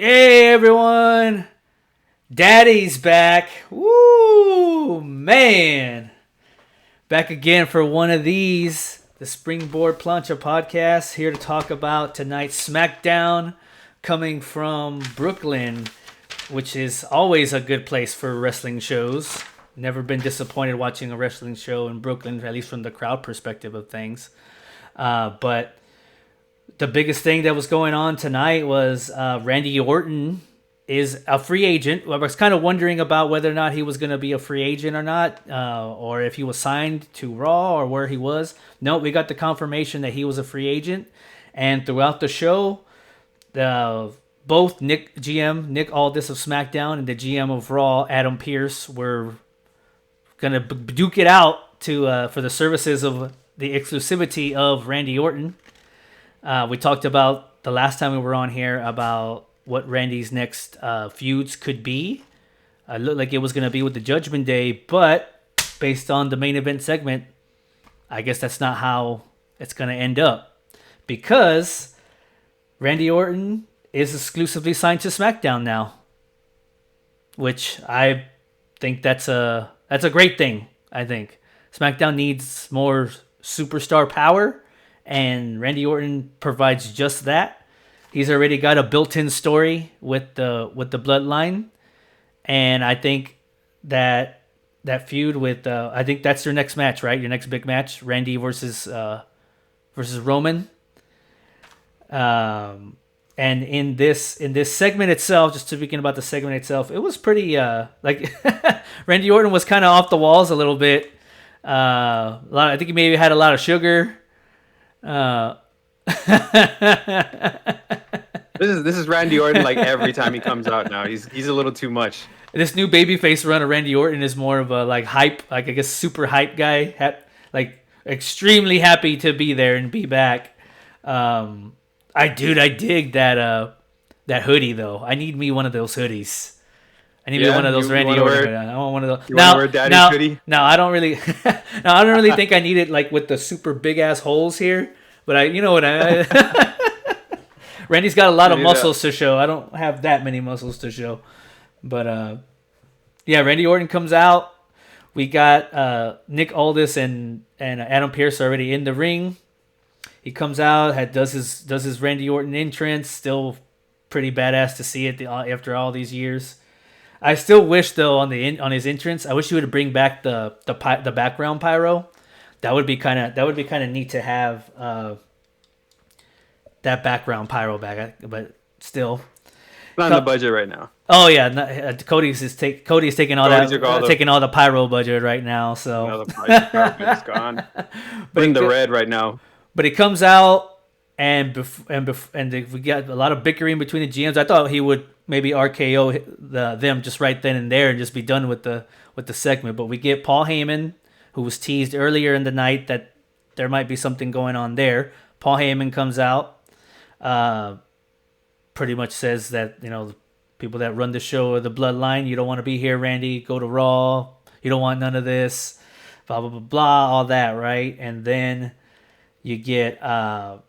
Yay, everyone! Daddy's back. Woo, man. Back again for one of these, the Springboard Plancha podcast, here to talk about tonight's Smackdown coming from Brooklyn, which is always a good place for wrestling shows. Never been disappointed watching a wrestling show in Brooklyn, at least from the crowd perspective of things. But the biggest thing that was going on tonight was Randy Orton is a free agent. I was kind of wondering about whether or not he was going to be a free agent or not, or if he was signed to Raw or where he was. No, we got the confirmation that he was a free agent. And throughout the show, both Nick Aldis of SmackDown and the GM of Raw, Adam Pearce, were going to duke it out for the services of the exclusivity of Randy Orton. We talked about the last time we were on here about what Randy's next feuds could be. It looked like it was going to be with the Judgment Day, but based on the main event segment, I guess that's not how it's going to end up, because Randy Orton is exclusively signed to SmackDown now, which I think that's a great thing. I think SmackDown needs more superstar power, and Randy Orton provides just that. He's already got a built-in story with the bloodline, and I think that feud with I think that's your next match, right? Your next big match, Randy versus Roman. And in this segment itself, just speaking about the segment itself, it was pretty like Randy Orton was kind of off the walls a little bit. I think he maybe had a lot of sugar. This is Randy Orton like every time he comes out now. He's a little too much. This new babyface run of Randy Orton is more of a like hype, like I guess super hype guy. Like extremely happy to be there and be back. I dig that hoodie though. I need me one of those hoodies. I need me one of those Randy Orton. I want one of those. You want to wear Daddy's hoodie? No, I don't really. No, I don't really think I need it like with the super big ass holes here. But you know what Randy's got a lot of muscles to show. I don't have that many muscles to show. But yeah, Randy Orton comes out. We got Nick Aldis and Adam Pearce already in the ring. He comes out, does his Randy Orton entrance. Still pretty badass to see it after all these years. I still wish though on his entrance, I wish he would bring back the background pyro. That would be kind of neat to have that background pyro back, but still not in the budget right now. Oh yeah, Cody's taking all the pyro budget right now. So the pyro gone. Bring the red right now. But he comes out and we got a lot of bickering between the GMs. I thought he would maybe RKO them just right then and there and just be done with the segment. But we get Paul Heyman, who was teased earlier in the night that there might be something going on there. Paul Heyman comes out, pretty much says that, the people that run the show are the bloodline. You don't want to be here, Randy. Go to Raw. You don't want none of this. Blah, blah, blah, blah, all that, right? And then you get the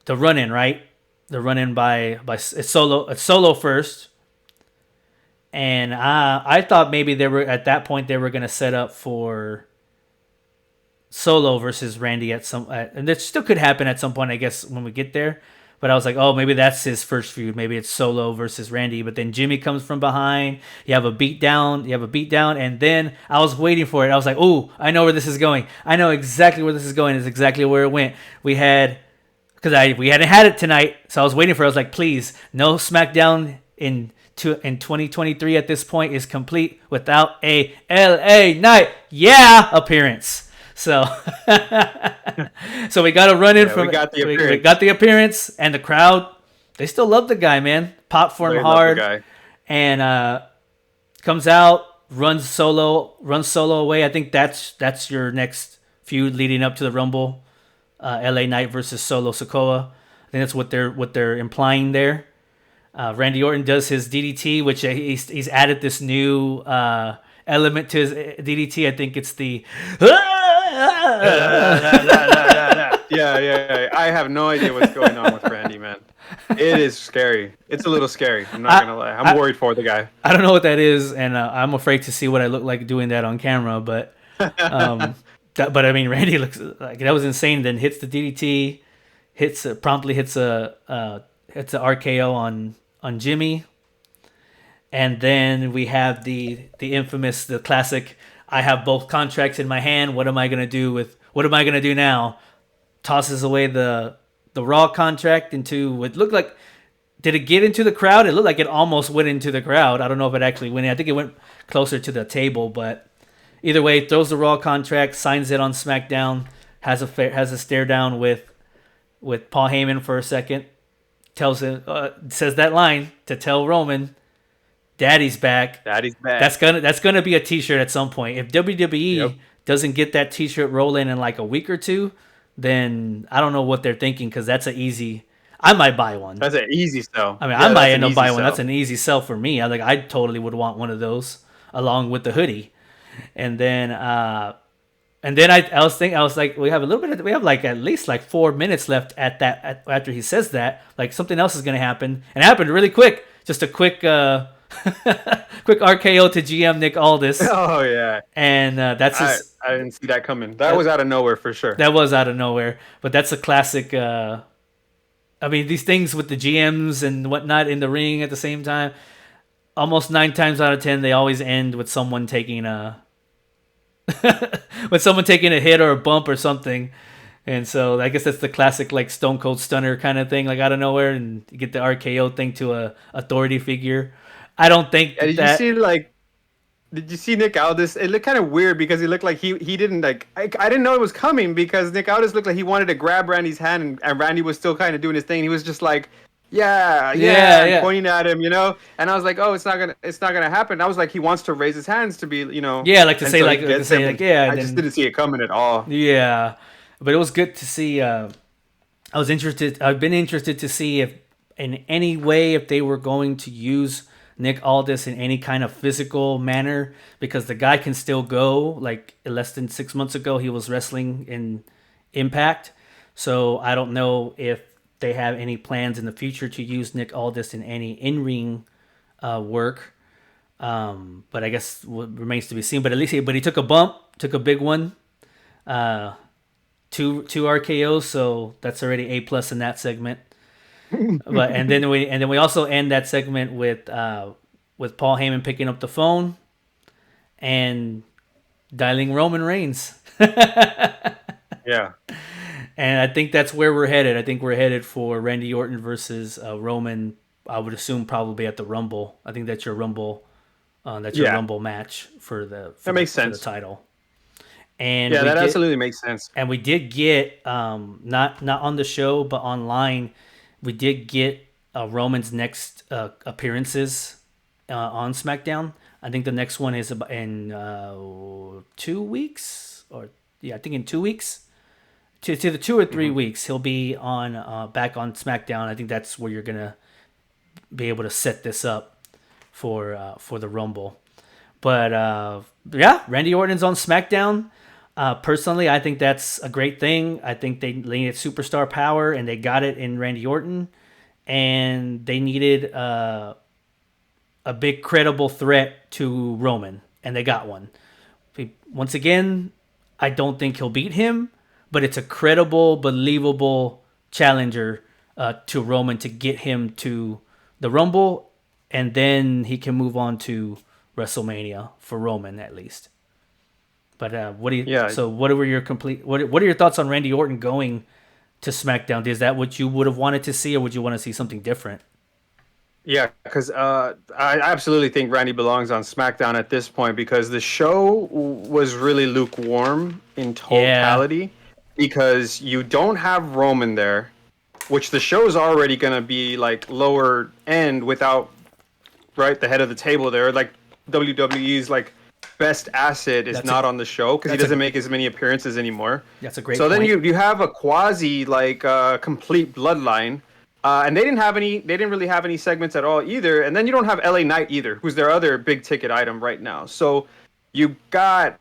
run-in, right? The run-in by it's Solo first. And I thought maybe at that point they were going to set up for Solo versus Randy and that still could happen at some point, I guess, when we get there. But I was like, oh, maybe that's his first feud. Maybe it's Solo versus Randy. But then Jimmy comes from behind. You have a beatdown. And then I was waiting for it. I was like, oh, I know where this is going. I know exactly where this is going. It's exactly where it went. We hadn't had it tonight. So I was waiting for it. I was like, please, no SmackDown in 2023 at this point is complete without a LA Knight appearance. So we got to run in from. We got the appearance, and the crowd, they still love the guy, man. Pop for him hard, and comes out, runs solo away. I think that's your next feud leading up to the Rumble, LA Knight versus Solo Sikoa. I think that's what they're implying there. Randy Orton does his DDT, which he's added this new element to his DDT. I think it's the. Yeah. I have no idea what's going on with Randy, man. It is scary. It's a little scary. I'm not I, gonna lie. I'm I worried for the guy. I don't know what that is, and I'm afraid to see what I look like doing that on camera. But um, but I mean, Randy looks like that was insane. Then hits the DDT, promptly hits a RKO on Jimmy, and then we have the infamous, the classic. I have both contracts in my hand. What am I gonna do with? What am I gonna do now? Tosses away the Raw contract into what looked like. Did it get into the crowd? It looked like it almost went into the crowd. I don't know if it actually went in. I think it went closer to the table, but either way, throws the Raw contract, signs it on SmackDown, has a stare down with Paul Heyman for a second, tells him says that line to tell Roman, "Daddy's back." Daddy's back. That's gonna be a T-shirt at some point. If WWE Yep. doesn't get that T-shirt rolling in like a week or two, then I don't know what they're thinking, because that's an easy. I might buy one. That's an easy sell. I mean, Yeah, I might that's end an up easy buying one. sell. That's an easy sell for me. I totally would want one of those along with the hoodie. And then I was thinking, I was like, we have a little bit. We have like at least like 4 minutes left after he says that. Like something else is gonna happen, and it happened really quick. Just a quick quick RKO to GM Nick Aldis. Oh yeah. And that's just, I didn't see that coming. That was out of nowhere for sure. that was out of nowhere. But that's a classic. I mean, these things with the GMs and whatnot in the ring at the same time, almost 9 times out of 10, they always end with someone taking a with someone taking a hit or a bump or something. And so I guess that's the classic like Stone Cold Stunner kind of thing, like out of nowhere, and you get the RKO thing to a authority figure. I don't think Yeah, did you see Nick Aldis? It looked kind of weird because he looked like he didn't like. I didn't know it was coming because Nick Aldis looked like he wanted to grab Randy's hand, and Randy was still kind of doing his thing. He was just like, yeah, Yeah. pointing at him, And I was like, oh, it's not gonna happen. I was like, he wants to raise his hands to be, Yeah, like to and say so he like to gets say him. like yeah. I just didn't see it coming at all. Yeah, but it was good to see. I've been interested to see if, in any way, if they were going to use Nick Aldis in any kind of physical manner, because the guy can still go. Like less than 6 months ago, he was wrestling in Impact. So I don't know if they have any plans in the future to use Nick Aldis in any in-ring work. But I guess what remains to be seen. But at least he took a bump, took a big one. Two RKOs, so that's already A+ in that segment. But and then we also end that segment with Paul Heyman picking up the phone and dialing Roman Reigns. Yeah. And I think that's where we're headed. I think we're headed for Randy Orton versus Roman. I would assume probably at the Rumble. I think that's your Rumble. Rumble match for the makes for sense. the title. And Yeah, that absolutely makes sense. And we did get not on the show but online. We did get Roman's next appearances on SmackDown. I think the next one is in 2 weeks, I think in 2 weeks. To the 2 or 3 weeks, he'll be on back on SmackDown. I think that's where you're gonna be able to set this up for the Rumble. But yeah, Randy Orton's on SmackDown. Personally, I think that's a great thing. I think they needed superstar power, and they got it in Randy Orton. And they needed a big credible threat to Roman, and they got one. Once again, I don't think he'll beat him, but it's a credible, believable challenger to Roman to get him to the Rumble, and then he can move on to WrestleMania for Roman at least. But what do you? Yeah. So what are your thoughts on Randy Orton going to SmackDown? Is that what you would have wanted to see, or would you want to see something different? Yeah, because I absolutely think Randy belongs on SmackDown at this point because the show was really lukewarm in totality because you don't have Roman there, which the show is already going to be like lower end without the head of the table there. Like WWE's like best asset is not on the show because he doesn't make as many appearances anymore. That's a great point. Then you have a quasi complete bloodline. And they didn't really have any segments at all either. And then you don't have LA Knight either, who's their other big ticket item right now. So you got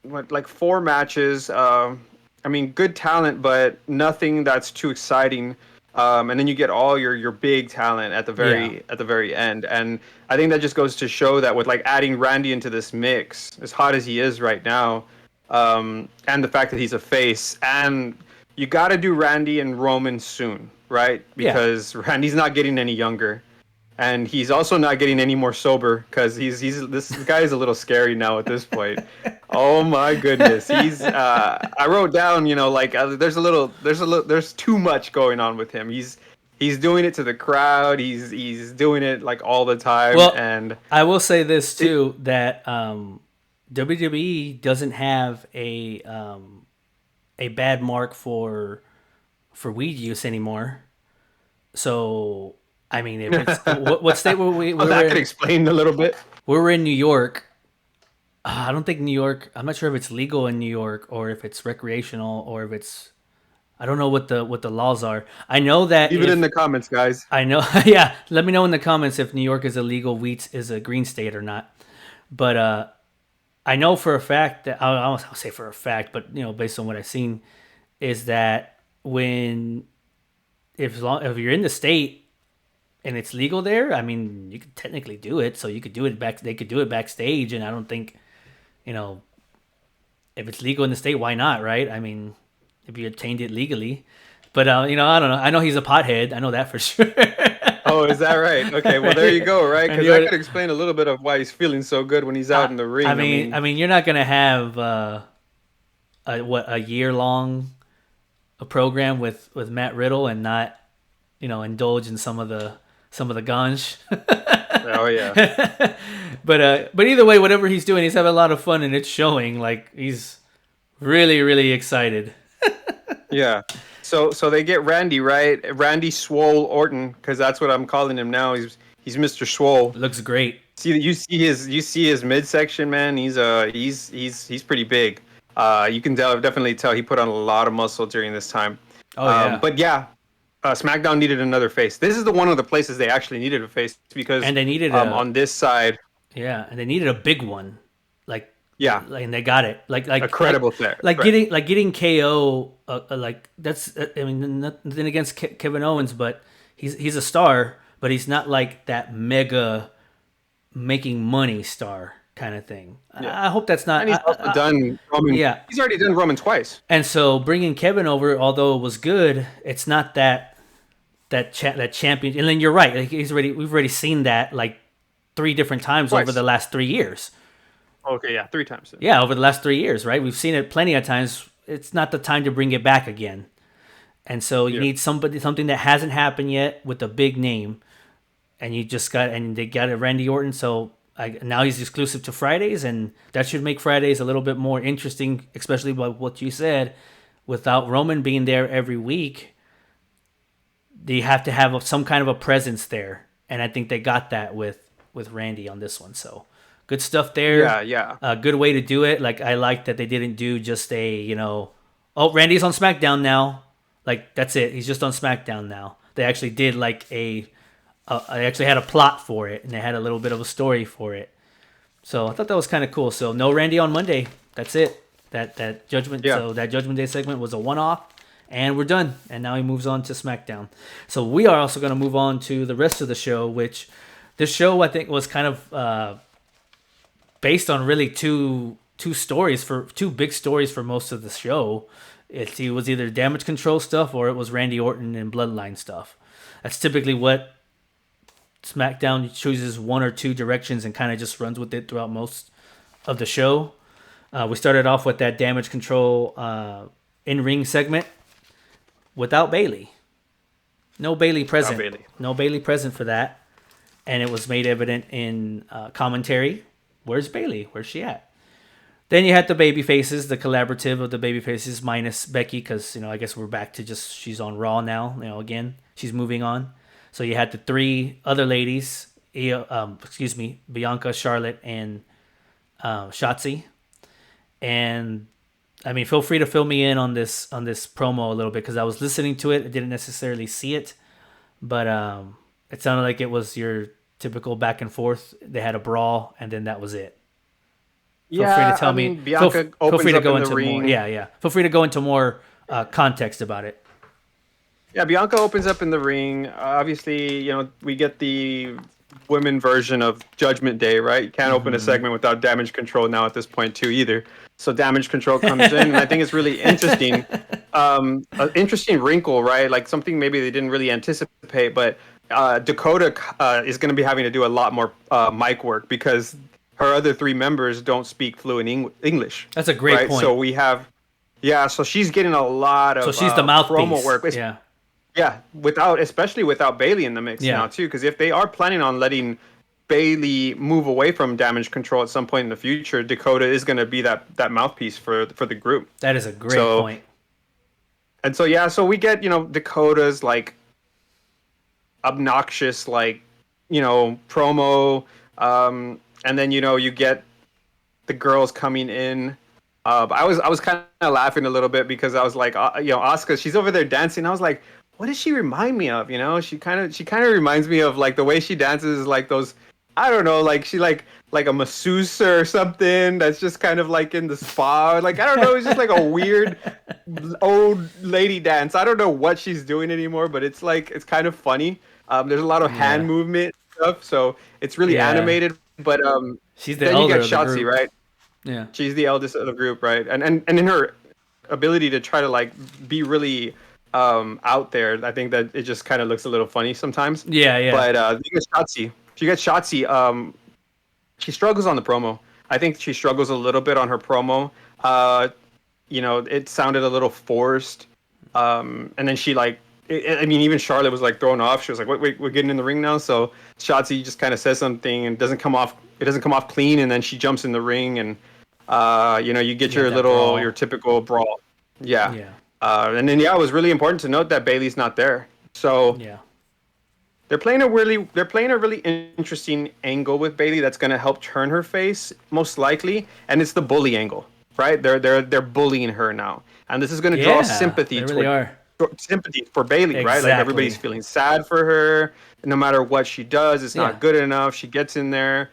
4 matches. Good talent, but nothing that's too exciting. and then you get all your big talent at the very end. And I think that just goes to show that with like adding Randy into this mix, as hot as he is right now, and the fact that he's a face, and you got to do Randy and Roman soon, right? Because Randy's not getting any younger. And he's also not getting any more sober because he's this guy is a little scary now at this point. Oh my goodness, he's. I wrote down, like there's too much going on with him. He's doing it to the crowd. He's doing it like all the time. Well, and I will say this too, that WWE doesn't have a bad mark for weed use anymore. So. I mean, if it's what state were we? That could explain a little bit. We were in New York. I don't think New York. I'm not sure if it's legal in New York or if it's recreational or if it's. I don't know what the laws are. I know that. Leave it in the comments, guys. I know. Yeah, let me know in the comments if New York is illegal, wheat is a green state or not. But I know for a fact that I'll say for a fact, but based on what I've seen, is that if you're in the state. And it's legal there. I mean, you could technically do it, so you could do it back. They could do it backstage, and I don't think, if it's legal in the state, why not, right? I mean, if you obtained it legally, but I don't know. I know he's a pothead. I know that for sure. Oh, is that right? Okay, well there you go, right? Because that could explain a little bit of why he's feeling so good when he's out in the ring. I mean, you're not gonna have a year-long program with Matt Riddle and not, indulge in some of the ganj. Oh yeah. But either way, whatever he's doing, he's having a lot of fun, and it's showing. Like he's really, really excited. Yeah. So they get Randy, right? Randy Swole Orton, because that's what I'm calling him now. He's Mr. Swole. Looks great. You see his midsection, man. He's pretty big. You can definitely tell he put on a lot of muscle during this time. Oh yeah. But yeah. SmackDown needed another face. This is one of the places they actually needed a face because and they needed on this side. Yeah, and they needed a big one, and they got it, like a credible thing. Getting KO, that's I mean nothing against Kevin Owens, but he's a star, but he's not like that mega making money star kind of thing. Yeah. I hope that's not. And he's also done Roman. Yeah, he's already done Roman twice. And so bringing Kevin over, although it was good, it's not that champion. And then you're right. Like we've already seen that like 3 different times twice. Over the last 3 years. Okay, yeah, 3 times. Yeah, over the last 3 years, right? We've seen it plenty of times. It's not the time to bring it back again. And so you need something that hasn't happened yet with a big name, and they got it Randy Orton. So. Now he's exclusive to Fridays, and that should make Fridays a little bit more interesting, especially by what you said. Without Roman being there every week, they have to have some kind of a presence there, and I think they got that with Randy on this one. So good stuff there. Yeah. A good way to do it. Like I like that they didn't do just Randy's on SmackDown now. Like that's it. He's just on SmackDown now. They actually did like I actually had a plot for it, and they had a little bit of a story for it. So I thought that was kind of cool. So no Randy on Monday. That's it. That Judgment. Yeah. So that Judgment Day segment was a one-off, and we're done. And now he moves on to SmackDown. So we are also going to move on to the rest of the show, which this show I think was kind of based on really two big stories for most of the show. It was either Damage Control stuff or it was Randy Orton and Bloodline stuff. That's typically what SmackDown chooses, 1 or 2 directions and kind of just runs with it throughout most of the show. We started off with that Damage Control in-ring segment without Bayley. No Bayley present. No Bayley present for that. And it was made evident in commentary. Where's Bayley? Where's she at? Then you had the baby faces, the collaborative of the baby faces minus Becky, because I guess we're back to just she's on Raw now. Again, she's moving on. So you had the 3 other ladies, Bianca, Charlotte, and Shotzi. And I mean, feel free to fill me in on this promo a little bit because I was listening to it. I didn't necessarily see it, but it sounded like it was your typical back and forth. They had a brawl, and then that was it. Feel free to tell me. Bianca feel free to go into ring. more. Yeah. Feel free to go into more context about it. Yeah, Bianca opens up in the ring. Obviously, we get the women version of Judgment Day, right? You can't open a segment without Damage Control now at this point too either. So Damage Control comes in, and I think it's really interesting. An interesting wrinkle, right? Like something maybe they didn't really anticipate, but Dakota is going to be having to do a lot more mic work because her other three members don't speak fluent English. That's a great point. So we have, yeah, so she's getting a lot of so she's the mouthpiece. promo work. Yeah. Yeah, especially without Bayley in the mix now too, because if they are planning on letting Bayley move away from Damage Control at some point in the future, Dakota is going to be that mouthpiece for the group. That is a great point. And so we get Dakota's like obnoxious promo, and then you get the girls coming in. I was kind of laughing a little bit because I was like, Asuka, she's over there dancing. I was like, what does she remind me of? She kind of reminds me of like the way she dances is like those, I don't know, like she like a masseuse or something that's just kind of like in the spa. Like, I don't know, it's just like a weird old lady dance. I don't know what she's doing anymore, but it's kind of funny. There's a lot of hand movement stuff, so it's really animated. But she's the then elder you get of the Shotzi, group. right? Yeah, she's the eldest of the group, right? And in her ability to try to like be really out there, I think that it just kind of looks a little funny sometimes. Yeah. But you get Shotzi. She struggles on the promo. I think she struggles a little bit on her promo. It sounded a little forced. And then she even Charlotte was like thrown off. She was like, "Wait, we're getting in the ring now." So Shotzi just kind of says something and doesn't come off clean, and then she jumps in the ring, and you get your typical brawl. Yeah. And then it was really important to note that Bayley's not there. So they're playing a really interesting angle with Bayley that's going to help turn her face most likely, and it's the bully angle, right? They're bullying her now, and this is going to draw sympathy. They really are. Sympathy for Bayley, right? Like everybody's feeling sad for her. No matter what she does, it's not good enough. She gets in there.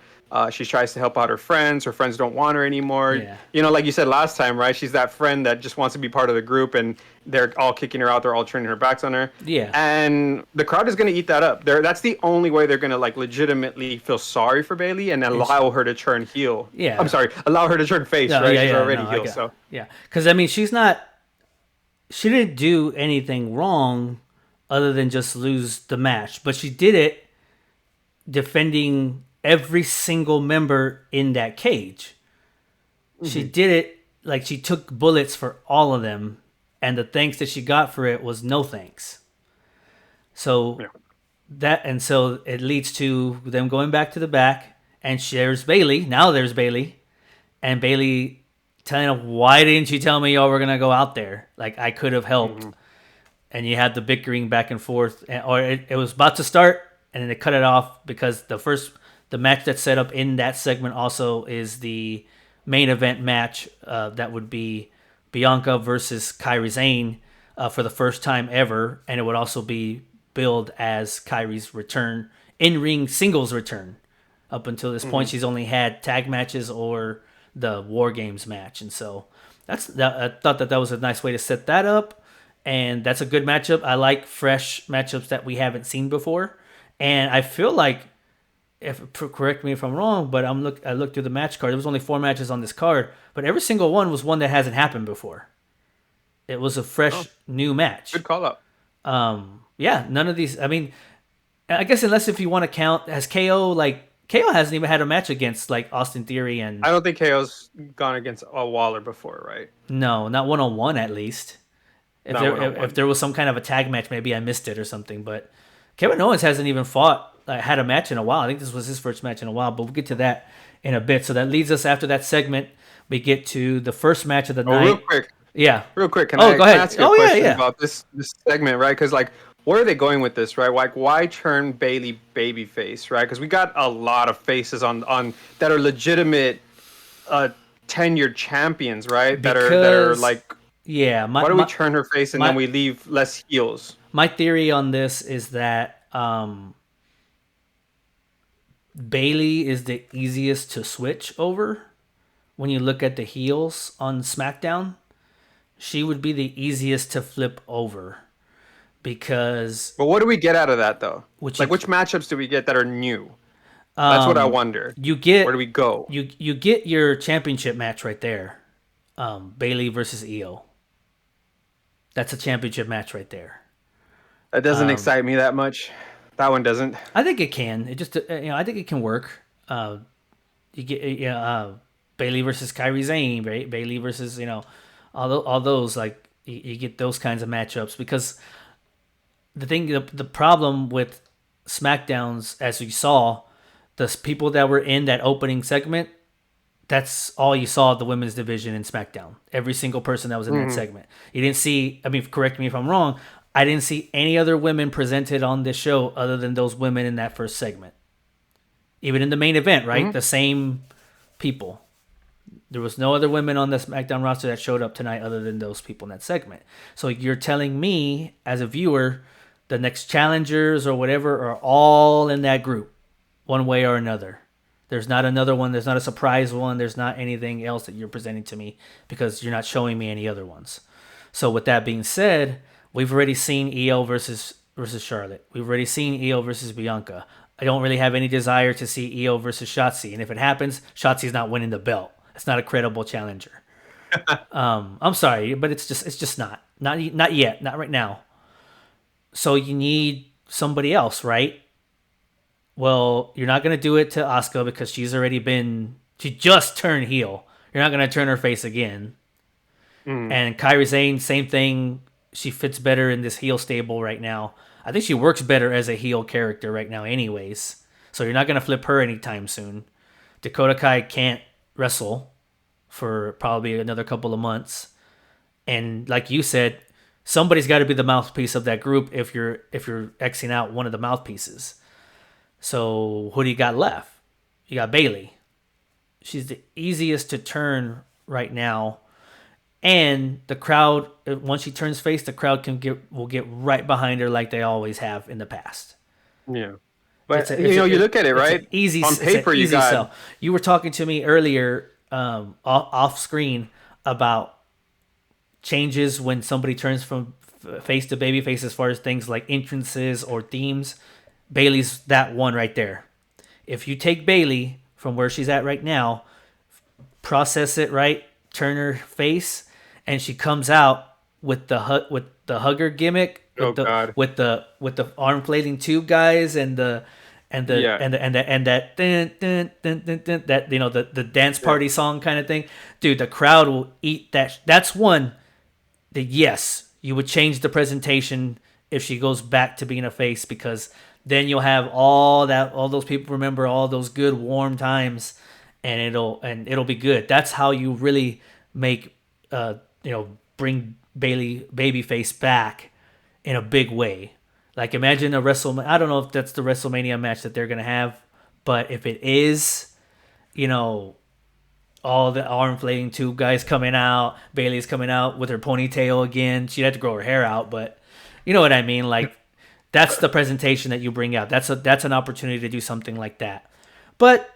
She tries to help out her friends. Her friends don't want her anymore. Yeah. Like you said last time, right? She's that friend that just wants to be part of the group, and they're all kicking her out. They're all turning her backs on her. Yeah. And the crowd is going to eat that up. That's the only way they're going to like legitimately feel sorry for Bayley and allow her to turn heel. Yeah. I'm sorry, allow her to turn face. No, right? She's already heel. So because she didn't do anything wrong other than just lose the match, but she did it defending every single member in that cage. She did it like she took bullets for all of them, and the thanks that she got for it was no thanks. So so it leads to them going back to the back, and there's Bayley. Now there's Bayley, and Bayley telling him, "Why didn't you tell me y'all were gonna go out there? Like I could have helped." And you had the bickering back and forth, or it was about to start, and then they cut it off because the match that's set up in that segment also is the main event match that would be Bianca versus Kairi Sane for the first time ever, and it would also be billed as Kairi's return, in-ring singles return. Up until this point, she's only had tag matches or the War Games match, and so I thought that was a nice way to set that up, and that's a good matchup. I like fresh matchups that we haven't seen before, and I feel like, correct me if I'm wrong, but I looked through the match card. There was only 4 matches on this card, but every single one was one that hasn't happened before. It was a fresh new match. Good call up. None of these. I mean, I guess unless if you want to count as KO, KO hasn't even had a match against like Austin Theory, and I don't think KO's gone against a Waller before, right? No, not 1-on-1 at least. If there was some kind of a tag match, maybe I missed it or something. But Kevin Owens hasn't even had a match in a while. I think this was his first match in a while, but we'll get to that in a bit. So that leads us, after that segment, we get to the first match of the night. Real quick. Yeah. Real quick. Can go ahead. ask you a question about this segment, right? Because where are they going with this, right? Like, why turn Bayley babyface, right? Because we got a lot of faces on that are legitimate tenured champions, right? That are like, why do we turn her face and then we leave less heels? My theory on this is that Bayley is the easiest to switch over. When you look at the heels on SmackDown, she would be the easiest to flip over because But what do we get out of that though? which Like, you, which matchups do we get that are new? That's what I wonder. you Where get do we go? you get your championship match right there. Bailey versus Io. That's a championship match right there. That doesn't excite me that much. That one doesn't. I think it can. It just I think it can work. You get Bailey versus Kyrie Zane, right? Bailey versus all those like you get those kinds of matchups because the problem with SmackDowns, as we saw, the people that were in that opening segment, that's all you saw of the women's division in SmackDown. Every single person that was in that segment. You didn't see, I mean, correct me if I'm wrong, I didn't see any other women presented on this show other than those women in that first segment. Even in the main event, right? The same people. There was no other women on the SmackDown roster that showed up tonight other than those people in that segment. So you're telling me, as a viewer, the next challengers or whatever are all in that group, one way or another. There's not another one. There's not a surprise one. There's not anything else that you're presenting to me because you're not showing me any other ones. So with that being said, we've already seen Io versus Charlotte. We've already seen Io versus Bianca. I don't really have any desire to see Io versus Shotzi. And if it happens, Shotzi's not winning the belt. It's not a credible challenger. I'm sorry, but it's just not yet, not right now. So you need somebody else, right? Well, you're not going to do it to Asuka because she just turned heel. You're not going to turn her face again. And Kairi Sane, same thing. She fits better in this heel stable right now. I think she works better as a heel character right now anyways. So you're not going to flip her anytime soon. Dakota Kai can't wrestle for probably another couple of months. And like you said, somebody's got to be the mouthpiece of that group if you're Xing out one of the mouthpieces. So who do you got left? You got Bailey. She's the easiest to turn right now. And the crowd, once she turns face, the crowd will get right behind her like they always have in the past. Yeah. But you look at it, right? Easy on paper, you got. Sell. You were talking to me earlier off screen about changes when somebody turns from face to baby face as far as things like entrances or themes. Bailey's that one right there. If you take Bailey from where she's at right now, process it right, turn her face, and she comes out with the hugger gimmick, with the arm flailing tube guys and that the dance party song kind of thing. Dude, the crowd will eat that. That's one that yes, you would change the presentation if she goes back to being a face because then you'll have all those people remember all those good warm times, and it'll be good. That's how you really make bring babyface back in a big way. Like imagine a WrestleMania. I don't know if that's the WrestleMania match that they're gonna have, but if it is, all the arm flailing tube guys coming out, Bailey's coming out with her ponytail again. She'd have to grow her hair out, but you know what I mean. Like that's the presentation that you bring out. That's an opportunity to do something like that. But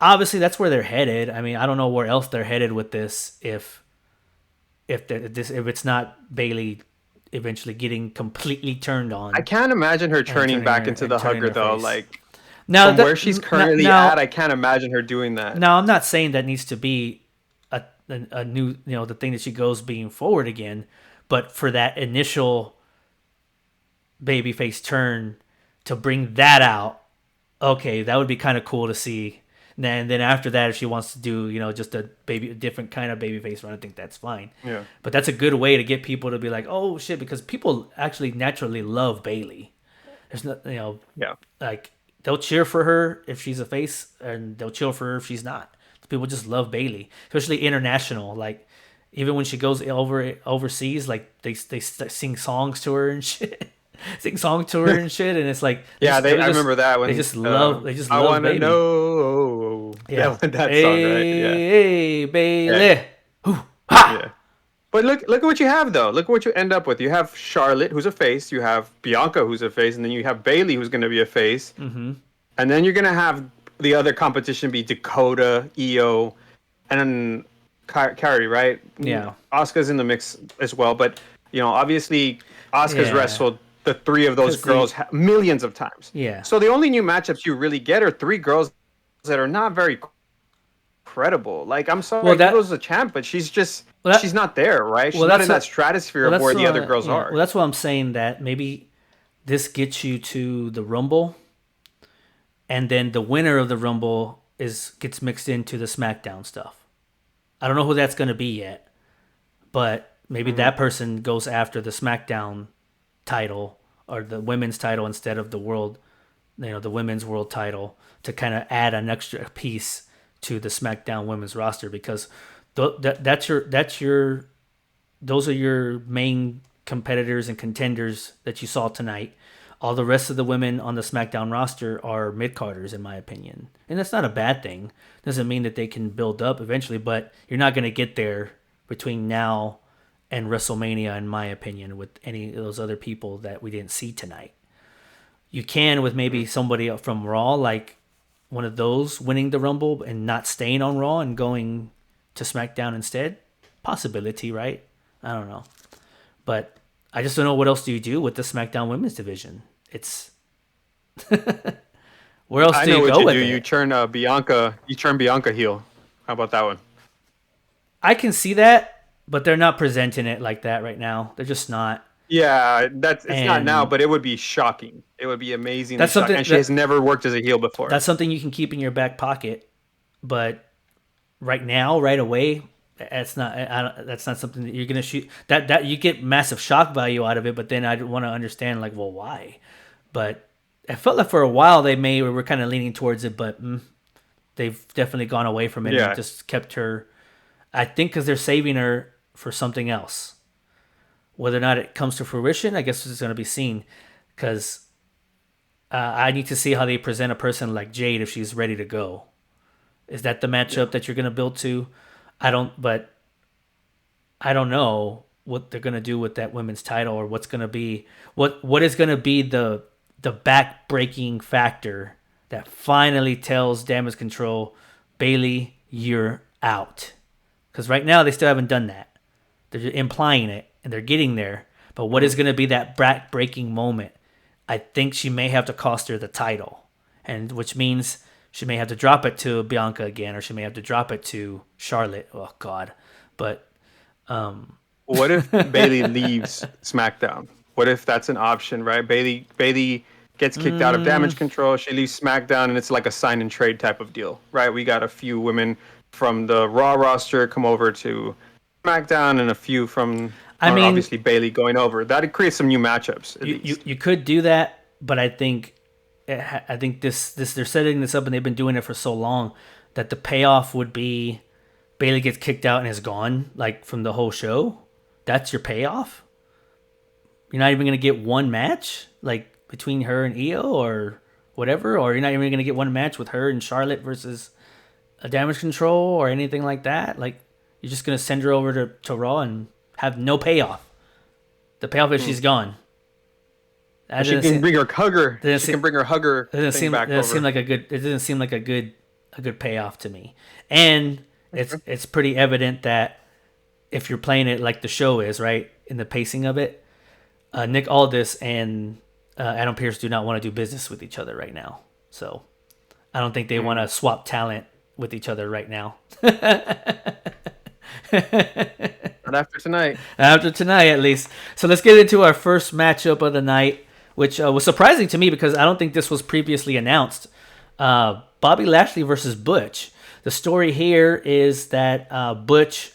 obviously, that's where they're headed. I mean, I don't know where else they're headed with this if it's not Bailey eventually getting completely turned on. I can't imagine her turning back into the hugger though. Like now, where she's currently at, I can't imagine her doing that. Now, I'm not saying that needs to be a new, the thing that she goes being forward again, but for that initial babyface turn to bring that out, okay, that would be kind of cool to see. And then after that, if she wants to do, just a different kind of babyface run, I think that's fine. Yeah. But that's a good way to get people to be like, oh shit, because people actually naturally love Bailey. There's not, like they'll cheer for her if she's a face, and they'll cheer for her if she's not. People just love Bailey, especially international. Like even when she goes overseas, like they sing songs to her and shit. Sing song to her and shit, and it's like I remember that when they just love I want to know that song, right? Hey Bailey, yeah. Yeah. But look at what you have though. Look at what you end up with. You have Charlotte, who's a face. You have Bianca, who's a face, and then you have Bailey, who's going to be a face. Mm-hmm. And then you're going to have the other competition be Dakota, Io, and then Kairi, right? Yeah. Asuka's in the mix as well, but Obviously, Asuka's Yeah. wrestled the three of those 'Cause girls millions of times. Yeah. So the only new matchups you really get are three girls that are not very credible. Like, I'm Well, sorry, that Ego's a champ, but she's well, that, not there, right? She's well not that's in that what, stratosphere well of that's where the other what, girls yeah. are. Well, that's what I'm saying. That maybe this gets you to the Rumble, and then the winner of the Rumble gets mixed into the SmackDown stuff. I don't know who that's going to be yet, but maybe that person goes after the SmackDown title or the women's title instead of the the women's world title, to kind of add an extra piece to the SmackDown women's roster, because those are your main competitors and contenders that you saw tonight. All the rest of the women on the SmackDown roster are mid-carders, in my opinion. And that's not a bad thing. Doesn't mean that they can build up eventually, but you're not going to get there between now and WrestleMania, in my opinion, with any of those other people that we didn't see tonight. You can with maybe somebody from Raw, like one of those winning the Rumble and not staying on Raw and going to SmackDown instead. Possibility, right? I don't know. But I just don't know what else do you do with the SmackDown women's division. It's where else I do know you what go you with do. it? You turn Bianca. You turn Bianca heel. How about that one? I can see that, but they're not presenting it like that right now. They're just not. Yeah, it's not now, And but it would be shocking. It would be amazingly that's shocking. something And she has never worked as a heel before. that's something you can keep in your back pocket. But right now, right away, that's not something that you're gonna shoot. That you get massive shock value out of it, but then I want to understand, like, well, why? But I felt like for a while we were kind of leaning towards it, but they've definitely gone away from it and just kept her. I think because they're saving her for something else. Whether or not it comes to fruition, I guess it's going to be seen. Because I need to see how they present a person like Jade if she's ready to go. Is that the matchup that you're going to build to? I don't know what they're going to do with that women's title, or what's going to be what is going to be the back-breaking factor that finally tells Damage Control, Bayley, you're out. Because right now they still haven't done that. They're implying it, and they're getting there. But what is going to be that back-breaking moment? I think she may have to cost her the title, and which means she may have to drop it to Bianca again, or she may have to drop it to Charlotte. Oh God! But what if Bayley leaves SmackDown? What if that's an option, right? Bayley gets kicked out of Damage Control. She leaves SmackDown, and it's like a sign and trade type of deal, right? We got a few women from the Raw roster come over to SmackDown, and a few from obviously Bayley going over. That creates some new matchups. You could do that, but I think this they're setting this up, and they've been doing it for so long that the payoff would be Bayley gets kicked out and is gone, like, from the whole show. That's your payoff. You're not even gonna get one match, like, between her and Io or whatever, or you're not even gonna get one match with her and Charlotte versus a Damage Control or anything like that. Like, you're just gonna send her over to Raw and have no payoff. The payoff is she's gone. She can bring her hugger. She can bring her hugger. It doesn't seem like a good payoff to me. And it's pretty evident that if you're playing it like the show is, right, in the pacing of it, Nick Aldis and Adam Pearce do not want to do business with each other right now. So I don't think they want to swap talent with each other right now. Not after tonight. After tonight, at least. So let's get into our first matchup of the night, which was surprising to me because I don't think this was previously announced. Bobby Lashley versus Butch. The story here is that Butch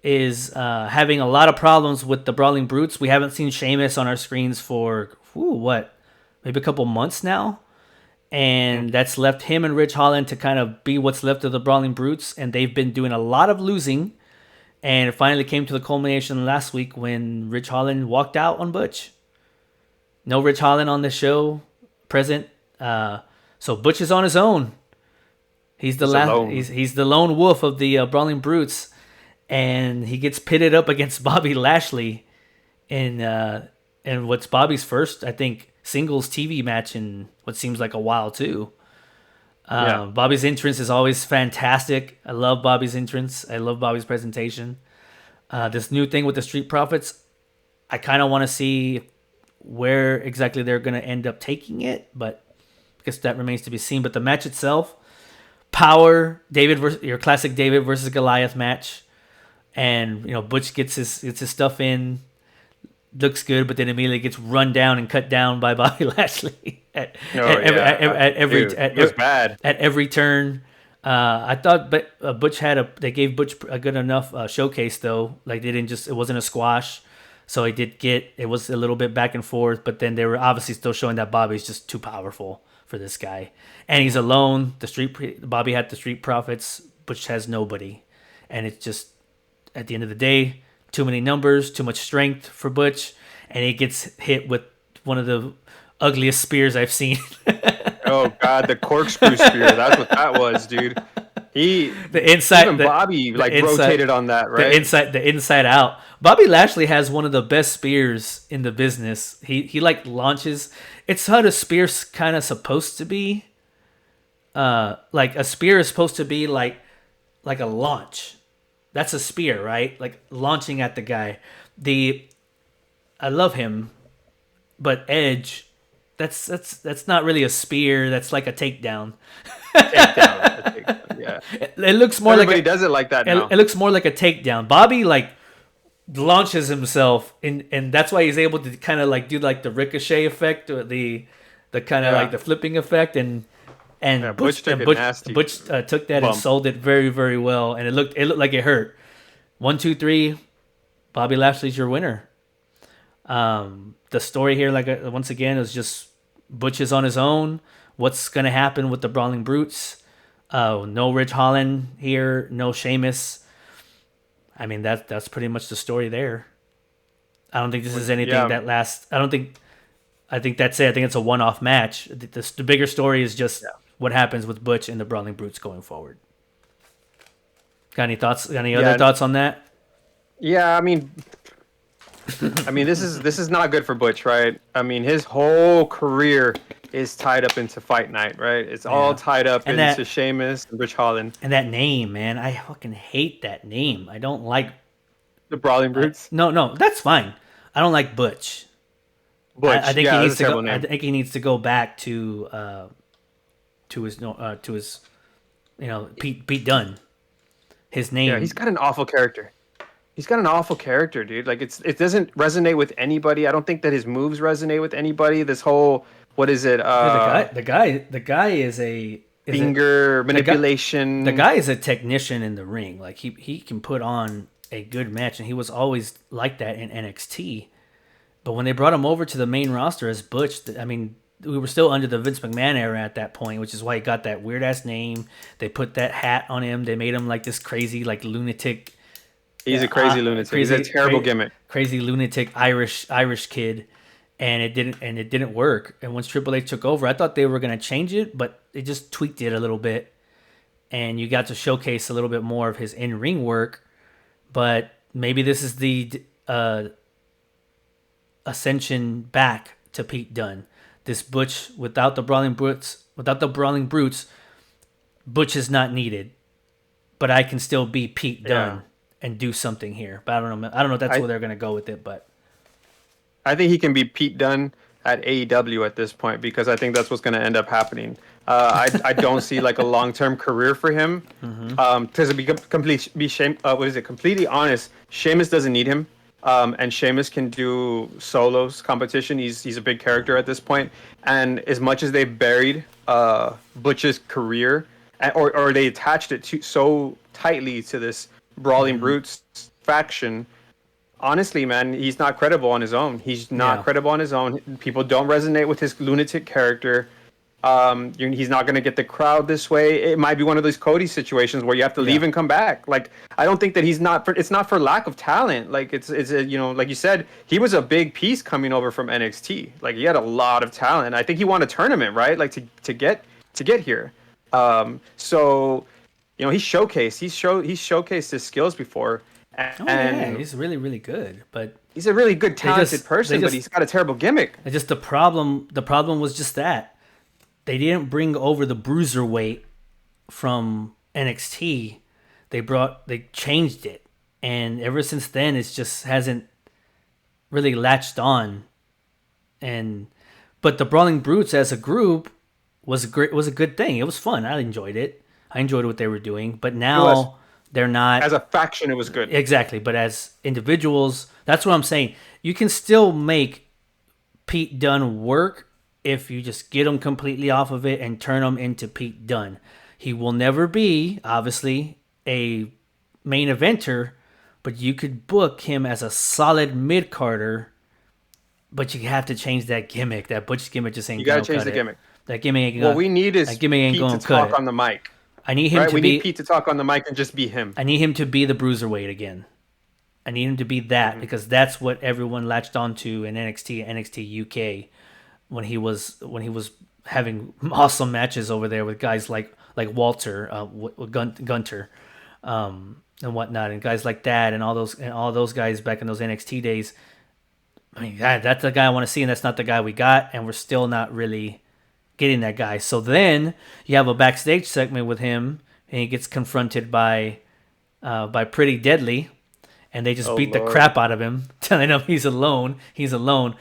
is having a lot of problems with the Brawling Brutes. We haven't seen Sheamus on our screens for, maybe a couple months now. And that's left him and Ridge Holland to kind of be what's left of the Brawling Brutes. And they've been doing a lot of losing. And it finally came to the culmination last week when Ridge Holland walked out on Butch. No Ridge Holland on the show present. So Butch is on his own. He's the lone wolf of the Brawling Brutes. And he gets pitted up against Bobby Lashley in what's Bobby's first, I think, singles TV match in what seems like a while too. Bobby's entrance is always fantastic. I love Bobby's entrance. I love Bobby's presentation. This new thing with the Street Profits, I kind of want to see where exactly they're going to end up taking it, but I guess that remains to be seen. But the match itself, power, your classic David versus Goliath match, and Butch gets his stuff in, looks good, but then immediately gets run down and cut down by Bobby Lashley at every turn. I thought, but Butch they gave Butch a good enough showcase though. Like it wasn't a squash, so it was a little bit back and forth. But then they were obviously still showing that Bobby's just too powerful for this guy, and he's alone. Bobby had the Street Profits. Butch has nobody, and it's just at the end of the day, too many numbers, too much strength for Butch, and he gets hit with one of the ugliest spears I've seen. Oh God, the corkscrew spear. That's what that was, dude. Bobby rotated on that, right? The inside out. Bobby Lashley has one of the best spears in the business. He launches. It's how the spear's kind of supposed to be. Like a spear is supposed to be like a launch. That's a spear, right? Like launching at the guy. I love him, but Edge, that's not really a spear. That's like a takedown. Yeah. It looks more Everybody does it like that now. It looks more like a takedown. Bobby launches himself, and that's why he's able to kind of do the ricochet effect, or the kind of the flipping effect, and Butch took that and sold it very, very well, and it looked like it hurt. 1, 2, 3, Bobby Lashley's your winner. The story here, once again, is just Butch is on his own. What's gonna happen with the Brawling Brutes? No Ridge Holland here, no Sheamus. I mean that's pretty much the story there. I don't think this is anything that lasts. I think that's it. I think it's a one-off match. The bigger story is just what happens with Butch and the Brawling Brutes going forward. Got any thoughts? Got any other thoughts on that? Yeah, I mean, this is not good for Butch, right? I mean, his whole career is tied up into Fight Night, right? It's all tied up into Sheamus and Ridge Holland. And that name, man, I fucking hate that name. I don't like the Brawling Brutes. No, that's fine. I don't like Butch. I think he needs to go. I think he needs to go back to his Pete Dunne. His name. Yeah, he's got an awful character. Dude. Like it doesn't resonate with anybody. I don't think that his moves resonate with anybody. This whole what is it? The guy is a finger manipulation. The guy is a technician in the ring. Like he can put on a good match, and he was always like that in NXT. But when they brought him over to the main roster as Butch, I mean, we were still under the Vince McMahon era at that point, which is why he got that weird ass name. They put that hat on him. They made him like this crazy, lunatic. He's a crazy lunatic. He's a terrible gimmick. Crazy lunatic Irish kid, and it didn't work. And once Triple H took over, I thought they were gonna change it, but they just tweaked it a little bit, and you got to showcase a little bit more of his in-ring work. But maybe this is the ascension back to Pete Dunne. This Butch without the Brawling Brutes, Butch is not needed, but I can still be Pete Dunne and do something here. But I don't know if that's where they're gonna go with it, but I think he can be Pete Dunne at AEW at this point, because I think that's what's going to end up happening. I don't see a long-term career for him. To be completely honest, Sheamus doesn't need him. And Sheamus can do solos competition. He's a big character at this point. And as much as they've buried Butch's career, or they attached it so tightly to this Brawling Brutes faction, honestly, man, he's not credible on his own. He's not credible on his own. People don't resonate with his lunatic character. He's not going to get the crowd this way. It might be one of those Cody situations where you have to leave and come back. I don't think that it's not for lack of talent. Like like you said, he was a big piece coming over from NXT. Like he had a lot of talent. I think he won a tournament, right? Like to get here. So he's showcased his skills before. He's really, really good, but he's a really good, talented person, but he's got a terrible gimmick. It's just the problem was just that they didn't bring over the bruiserweight from NXT. They changed it, and ever since then, it just hasn't really latched on, but the Brawling Brutes as a group was a good thing. It was fun. I enjoyed it. I enjoyed what they were doing. But It was. now they're not As a faction, it was good. exactly. But as individuals, that's what I'm saying. You can still make Pete Dunne work if you just get him completely off of it and turn him into Pete Dunne. He will never be, obviously, a main eventer, but you could book him as a solid mid-carder, but you have to change that gimmick. That Butch gimmick just ain't You going got to to cut change the it. gimmick. That gimmick ain't What we need is Pete to talk on the mic. I need him to we be. need Pete to talk on the mic and just be him. I need him to be the bruiserweight again. I need him to be that because that's what everyone latched onto in NXT UK when he was having awesome matches over there with guys like Walter, Gunter, and whatnot, and guys like that, and all those guys back in those NXT days. I mean, that's the guy I want to see, and that's not the guy we got, and we're still not really getting that guy. So then you have a backstage segment with him, and he gets confronted by Pretty Deadly, and they just beat the crap out of him, telling him he's alone. He's alone.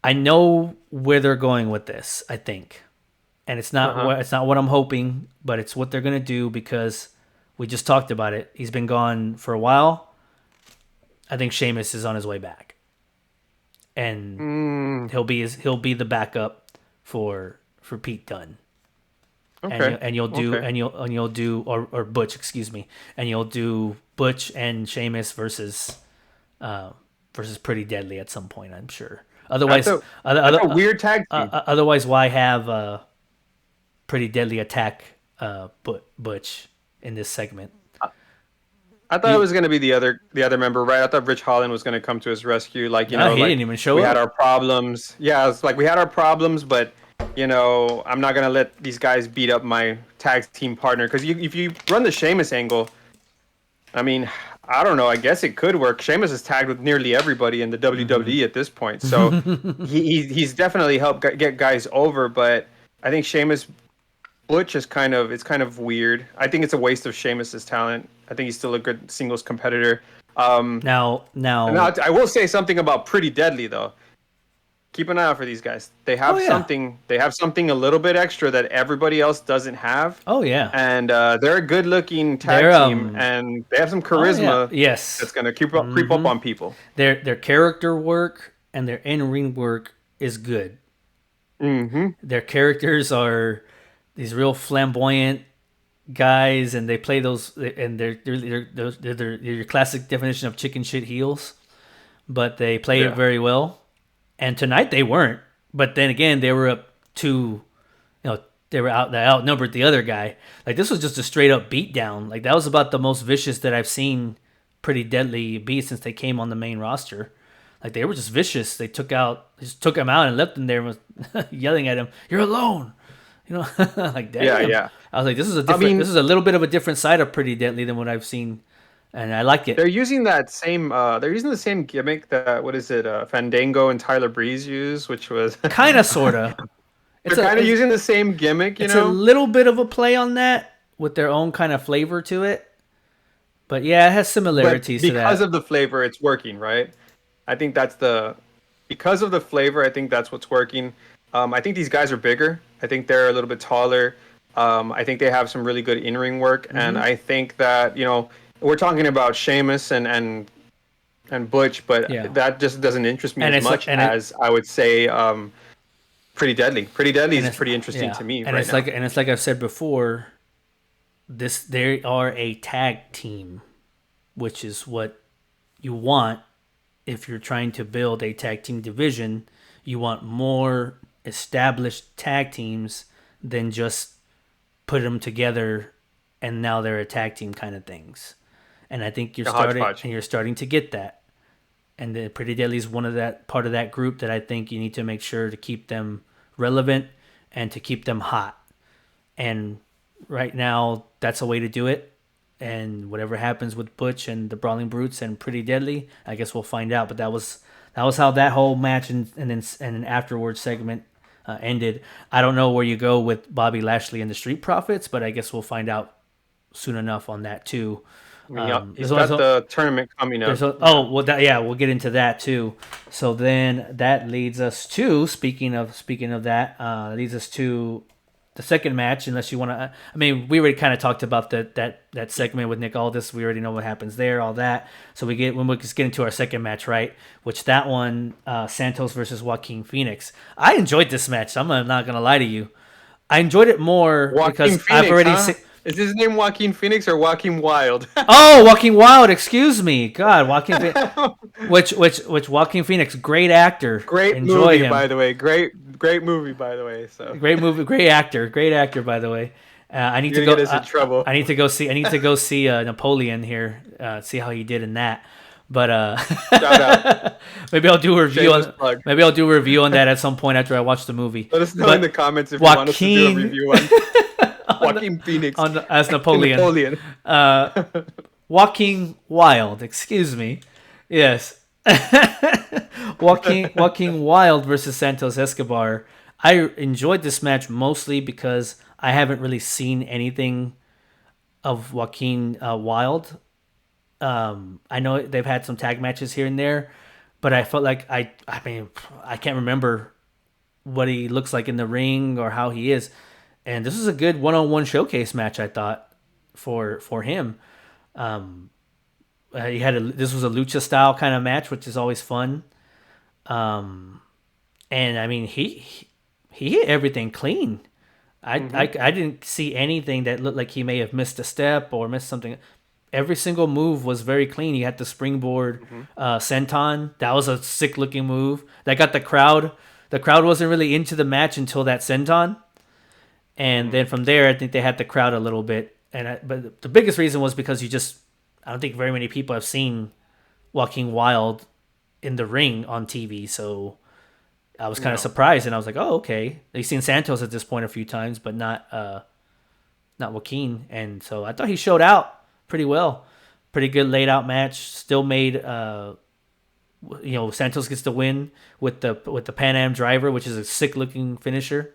I know where they're going with this, I think, and it's not what I'm hoping, but it's what they're gonna do because we just talked about it. He's been gone for a while. I think Sheamus is on his way back, and he'll be the backup for Pete Dunne. Okay. And you'll do or Butch, excuse me, and you'll do Butch and Sheamus versus Pretty Deadly at some point, I'm sure. Otherwise, that's a weird tag team. Otherwise, why have Pretty Deadly attack Butch in this segment? I thought it was going to be the other member, right? I thought Rich Holland was going to come to his rescue. Like, he didn't even show up. We had our problems. Yeah, it's like we had our problems, but I'm not going to let these guys beat up my tag team partner. Because if you run the Sheamus angle, I mean, I don't know. I guess it could work. Sheamus is tagged with nearly everybody in the WWE at this point, so he's definitely helped get guys over. But I think Sheamus Butch is kind of weird. I think it's a waste of Sheamus's talent. I think he's still a good singles competitor. Now, I will say something about Pretty Deadly though. Keep an eye out for these guys. They have something. They have something a little bit extra that everybody else doesn't have. Oh yeah. And they're a good-looking tag team, and they have some charisma. Oh, yeah. Yes. That's gonna creep up on people. Their character work and their in-ring work is good. Mm-hmm. Their characters are these real flamboyant guys, and they play those, and they're your classic definition of chicken shit heels, but they play it very well. And tonight they weren't, but then again they were up to, they outnumbered the other guy. Like, this was just a straight up beatdown. Like, that was about the most vicious that I've seen Pretty Deadly be since they came on the main roster. Like, they were just vicious. They took him out and left him there, was yelling at him, "You're alone." Like, damn. Yeah. I was like, this is a little bit of a different side of Pretty Deadly than what I've seen, and I like it. They're using that same. They're using the same gimmick that Fandango and Tyler Breeze use, which was kind of sorta. They're kind of using the same gimmick. It's a little bit of a play on that with their own kind of flavor to it, but yeah, it has similarities to that. Because of the flavor, it's working, right? I think because of the flavor, I think that's what's working. I think these guys are bigger. I think they're a little bit taller. I think they have some really good in-ring work, and I think that we're talking about Sheamus and Butch, but that just doesn't interest me as much as I would say Pretty Deadly. Pretty Deadly is pretty interesting to me. And it's like I've said before, they are a tag team, which is what you want if you're trying to build a tag team division. You want more established tag teams than just put them together and now they're a tag team kind of things. And I think you're starting to get that. And the Pretty Deadly is part of that group that I think you need to make sure to keep them relevant and to keep them hot. And right now, that's a way to do it. And whatever happens with Butch and the Brawling Brutes and Pretty Deadly, I guess we'll find out. But that was how that whole match and then afterwards segment ended. I don't know where you go with Bobby Lashley and the Street Profits, but I guess we'll find out soon enough on that too. He's got the tournament coming up. We'll get into that too. So then that leads us to speaking of that, leads us to the second match. Unless you want to, I mean, we already kind of talked about that segment with Nick Aldis. We already know what happens there, all that. So we just get into our second match, right? Which that one, Santos versus Joaquin Phoenix. I enjoyed this match. I'm not gonna lie to you. I enjoyed it more because I've already seen. Is his name Joaquin Phoenix or Joaquin Wild? Oh, Joaquin Wild. Excuse me. God, Joaquin. which Joaquin Phoenix, great actor. Great movie, by the way. Great movie, by the way. So great movie, great actor, by the way. I need to go. Get us in trouble. I need to go see Napoleon here. See how he did in that. But shout out. Maybe I'll do a review on that at some point after I watch the movie. Let us know in the comments if you want us to do a review on Joaquin Phoenix as Napoleon. Joaquin Wild, excuse me. Yes. Joaquin Wild versus Santos Escobar. I enjoyed this match mostly because I haven't really seen anything of Joaquin Wild. I know they've had some tag matches here and there, but I felt like I can't remember what he looks like in the ring or how he is. And this was a good one-on-one showcase match, I thought, for him. This was a lucha style kind of match, which is always fun. And I mean, he hit everything clean. I didn't see anything that looked like he may have missed a step or missed something. Every single move was very clean. He had the springboard senton. That was a sick looking move. That got the crowd. The crowd wasn't really into the match until that senton. And then from there, I think they had the crowd a little bit. But the biggest reason was because I don't think very many people have seen Joaquin Wild in the ring on TV. So I was kind of surprised, and I was like, oh, okay. They've seen Santos at this point a few times, but not Joaquin. And so I thought he showed out pretty well. Pretty good laid out match. Still made, Santos gets the win with the Pan Am driver, which is a sick looking finisher.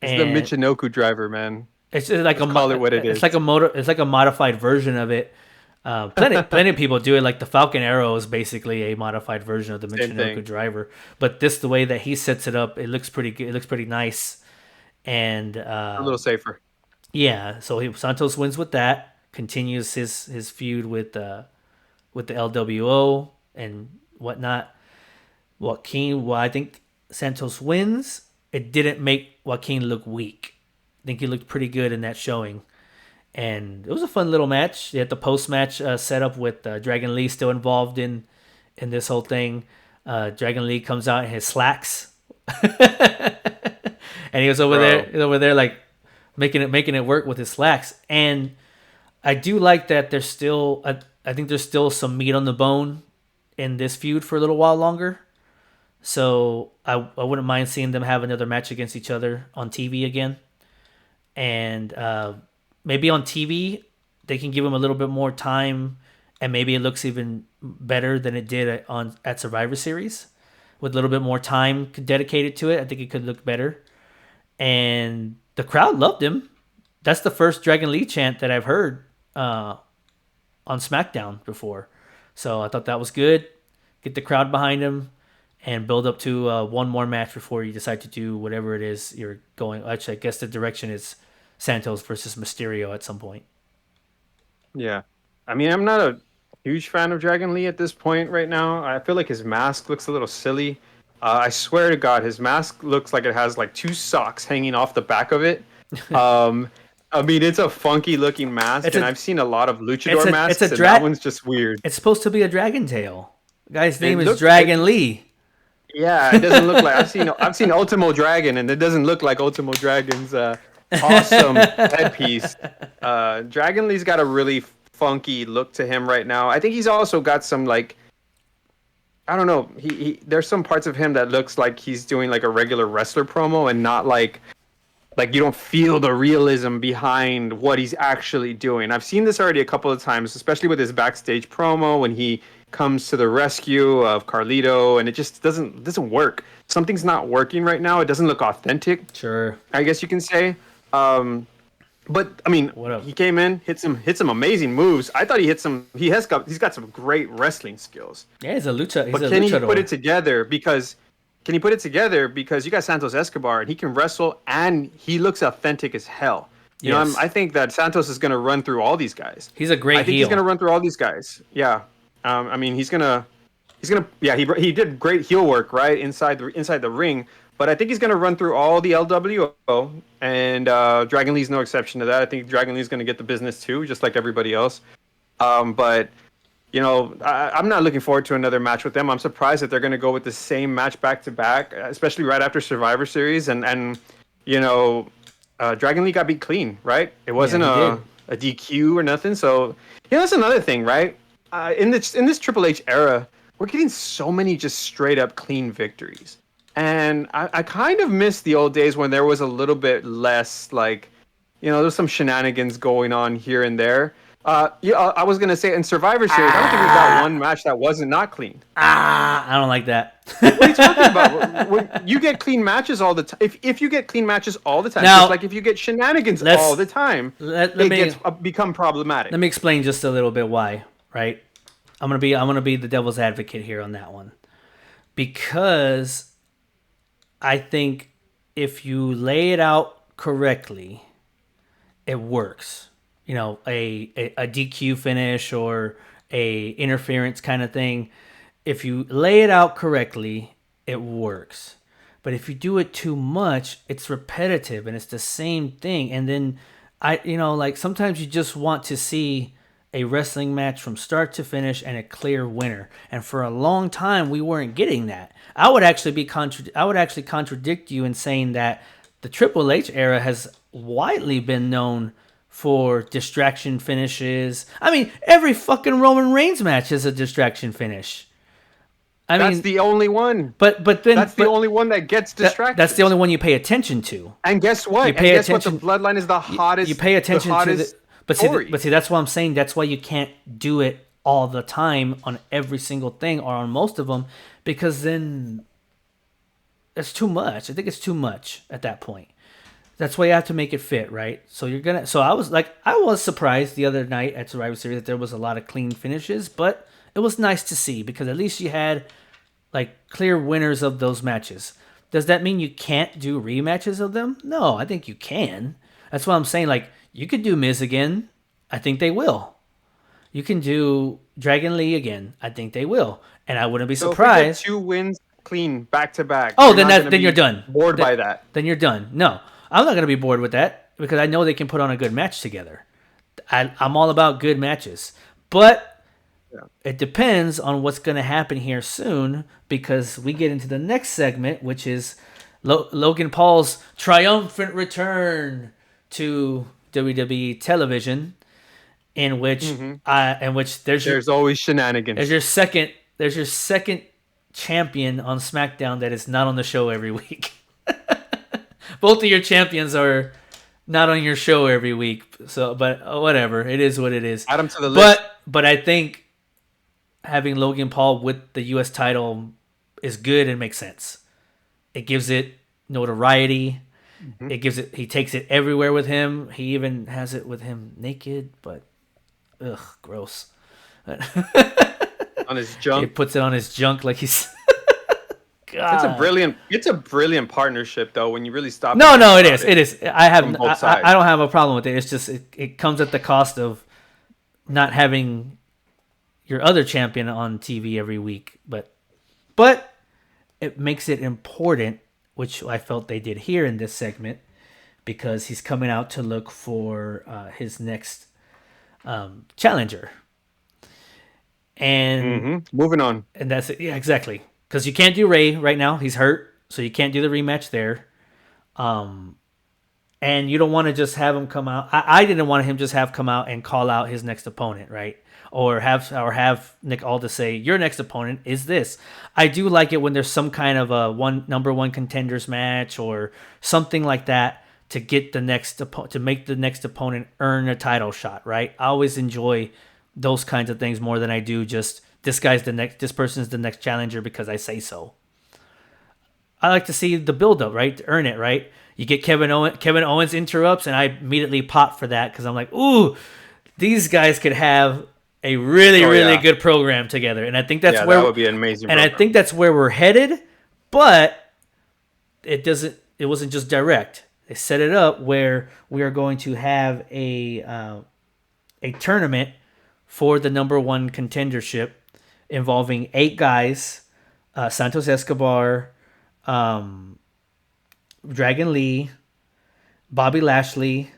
It's the Michinoku driver, man. It's like call it what it is. It's like a modified version of it. Plenty of people do it. Like the Falcon Arrow is basically a modified version of the Michinoku driver. But the way that he sets it up, it looks pretty good. It looks pretty nice, and a little safer. Yeah. So Santos wins with that. Continues his feud with the LWO and whatnot. Joaquin, I think Santos wins. It didn't make Joaquin look weak. I think he looked pretty good in that showing. And it was a fun little match. They had the post-match set up with Dragon Lee still involved in this whole thing. Dragon Lee comes out in his slacks. And he was over there like making it work with his slacks. And I do like that there's still I think there's still some meat on the bone in this feud for a little while longer. So I wouldn't mind seeing them have another match against each other on TV again. And maybe on TV they can give him a little bit more time, and maybe it looks even better than it did at Survivor Series. With a little bit more time dedicated to it, I think it could look better. And the crowd loved him. That's the first Dragon Lee chant that I've heard on SmackDown before. So I thought that was good. Get the crowd behind him and build up to one more match before you decide to do whatever it is you're going. Actually, I guess the direction is Santos versus Mysterio at some point. Yeah. I mean, I'm not a huge fan of Dragon Lee at this point right now. I feel like his mask looks a little silly. I swear to God, his mask looks like it has like two socks hanging off the back of it. I mean, it's a funky looking mask, and I've seen a lot of luchador masks, and that one's just weird. It's supposed to be a dragon tail. The guy's name is Dragon Lee. Yeah, it doesn't look like I've seen Ultimo Dragon, and it doesn't look like Ultimo Dragon's awesome headpiece. Dragon Lee's got a really funky look to him right now. I think he's also got some like, I don't know. He there's some parts of him that looks like he's doing like a regular wrestler promo, and not like you don't feel the realism behind what he's actually doing. I've seen this already a couple of times, especially with his backstage promo when he comes to the rescue of Carlito, and it just doesn't work. Something's not working right now. It doesn't look authentic. Sure. I guess you can say. But I mean, What up? he came in, hit some amazing moves. I thought he hit some. He's got some great wrestling skills. Yeah, he's a lucha. He's But a can he luchador. put it together? Because you got Santos Escobar and he can wrestle and he looks authentic as hell. You know, Yes. I think that Santos is going to run through all these guys. He's a great I think heel. he's going to run through all these guys. Yeah. I mean, he's gonna. Yeah, he did great heel work right inside the ring. But I think he's going to run through all the LWO, and Dragon Lee's no exception to that. I think Dragon Lee's going to get the business too, just like everybody else. But you know, I'm not looking forward to another match with them. I'm surprised that they're going to go with the same match back to back, especially right after Survivor Series. And you know, Dragon Lee got beat clean, right? It wasn't a DQ or nothing. So yeah, that's another thing, right? In this Triple H era, we're getting so many just straight up clean victories. And I kind of miss the old days when there was a little bit less, like, you know, there's some shenanigans going on here and there. I was going to say in Survivor Series, I don't think we got one match that wasn't not clean. I don't like that. What are you talking about? When you get clean matches all the time. If you get clean matches all the time, Now, just like if you get shenanigans all the time, it become problematic. Let me explain just a little bit why, right? I'm gonna be the devil's advocate here on that one. Because I think if you lay it out correctly, it works. You know, a DQ finish or a interference kind of thing. If you lay it out correctly, it works. But if you do it too much, it's repetitive and it's the same thing. And then like sometimes you just want to see a wrestling match from start to finish and a clear winner. And for a long time, we weren't getting that. I would actually contradict you in saying that the Triple H era has widely been known for distraction finishes. I mean, every fucking Roman Reigns match is a distraction finish. That's the only one. But the only one that gets distracted. That's the only one you pay attention to. And guess what? You pay attention. The Bloodline is the hottest. You pay attention to the. But see, that's what I'm saying. That's why you can't do it all the time on every single thing or on most of them, because then it's too much. I think it's too much at that point. That's why you have to make it fit, right? So I was surprised the other night at Survivor Series that there was a lot of clean finishes, but it was nice to see because at least you had like clear winners of those matches. Does that mean you can't do rematches of them? No, I think you can. That's what I'm saying. Like, you could do Miz again. I think they will. You can do Dragon Lee again. I think they will. And I wouldn't be surprised. If we get 2 wins clean back to back. Oh, then you're done. Bored by that. Then you're done. No, I'm not going to be bored with that because I know they can put on a good match together. I'm all about good matches. But it depends on what's going to happen here soon because we get into the next segment, which is Logan Paul's triumphant return to WWE television, in which there's always shenanigans. There's your second champion on SmackDown that is not on the show every week. Both of your champions are not on your show every week. So, but whatever, it is what it is. Add them to the list. But I think having Logan Paul with the U.S. title is good and makes sense. It gives it notoriety. Mm-hmm. He takes it everywhere with him. He even has it with him naked, but gross. On his junk. He puts it on his junk like he's. God. It's a brilliant partnership though when you really stop. No, it is. It is. I don't have a problem with it. It's just it comes at the cost of not having your other champion on TV every week, but it makes it important, which I felt they did here in this segment, because he's coming out to look for his next challenger. And moving on. And that's it. Yeah, exactly. Because you can't do Ray right now. He's hurt, so you can't do the rematch there. And you don't want to just have him come out. I didn't want him just have come out and call out his next opponent, right? Or have Nick Aldis say, your next opponent is this. I do like it when there's some kind of a number one contenders match or something like that to get to make the next opponent earn a title shot, right? I always enjoy those kinds of things more than I do just this person's the next challenger because I say so. I like to see the build up, right? To earn it, right? You get Kevin Owens interrupts, and I immediately pop for that because I'm like, ooh, these guys could have a really good program together, and I think that's where that would be an amazing. And program. I think that's where we're headed, but it doesn't. It wasn't just direct. They set it up where we are going to have a tournament for the number one contendership involving 8 guys: Santos Escobar, Dragon Lee, Bobby Lashley,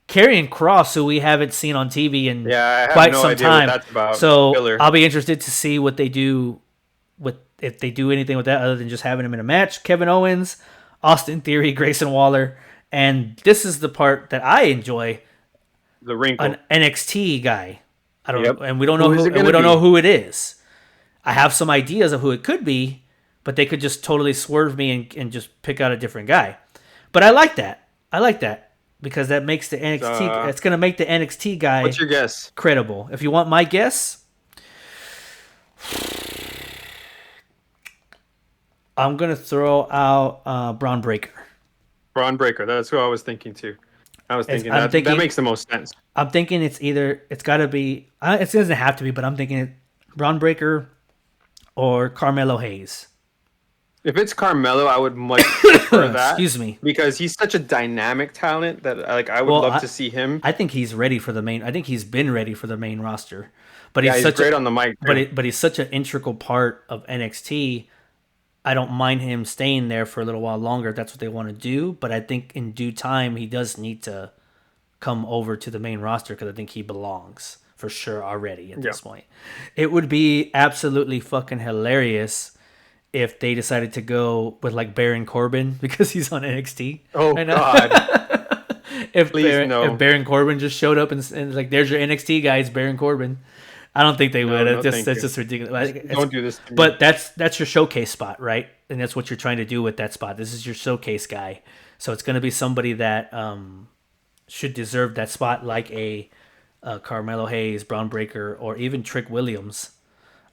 Karrion Kross, who we haven't seen on TV in quite some time. What that's about. So Killer. I'll be interested to see what they do if they do anything with that other than just having him in a match. Kevin Owens, Austin Theory, Grayson Waller, and this is the part that I enjoy. The wrinkle. An NXT guy. I don't know, and we don't know who it is. I have some ideas of who it could be, but they could just totally swerve me and just pick out a different guy. But I like that. Because that makes the NXT. It's going to make the NXT guy. What's your guess? Credible. If you want my guess, I'm going to throw out Braun Breaker. Braun Breaker. That's who I was thinking too. That makes the most sense. I'm thinking it's got to be. It doesn't have to be, but I'm thinking Braun Breaker or Carmelo Hayes. If it's Carmelo, I would much prefer that. Excuse me, because he's such a dynamic talent that I would love to see him. I think he's ready for the main. I think he's been ready for the main roster, but he's great on the mic. But he's such an integral part of NXT. I don't mind him staying there for a little while longer if that's what they want to do. But I think in due time he does need to come over to the main roster because I think he belongs for sure already at this point. It would be absolutely fucking hilarious if they decided to go with like Baron Corbin because he's on NXT. Oh God! if Baron Corbin just showed up and like, there's your NXT guy, it's Baron Corbin. I don't think they would. That's just ridiculous. Don't do this. But that's your showcase spot, right? And that's what you're trying to do with that spot. This is your showcase guy, so it's going to be somebody that should deserve that spot, like a Carmelo Hayes, Braun Breaker, or even Trick Williams.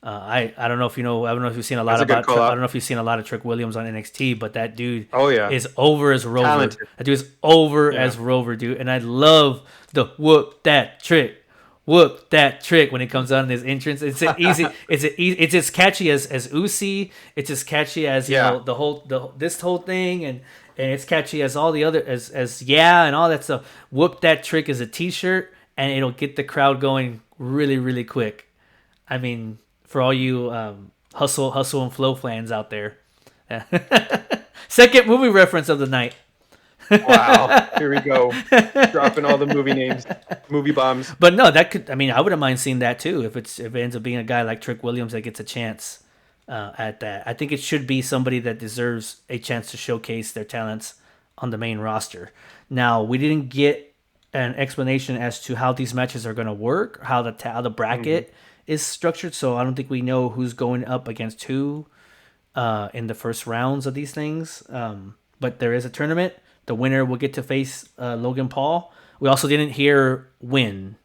I don't know if you know. I don't know if you've seen a lot about. I don't know if you've seen a lot of Trick Williams on NXT, but that dude, is over as Rover. Talented. That dude is over as Rover, dude, and I love the whoop that trick when it comes out in his entrance. It's it's as catchy as Uzi. It's as catchy as this whole thing, and it's catchy as all the other as and all that stuff. Whoop that trick is a T-shirt, and it'll get the crowd going really really quick. I mean, for all you hustle and flow fans out there. Second movie reference of the night. Wow, here we go, dropping all the movie names, movie bombs. But no, that could. I mean, I wouldn't mind seeing that too if it ends up being a guy like Trick Williams that gets a chance at that. I think it should be somebody that deserves a chance to showcase their talents on the main roster. Now, we didn't get an explanation as to how these matches are going to work, how the bracket is structured. So I don't think we know who's going up against who in the first rounds of these things. But there is a tournament. The winner will get to face Logan Paul. We also didn't hear when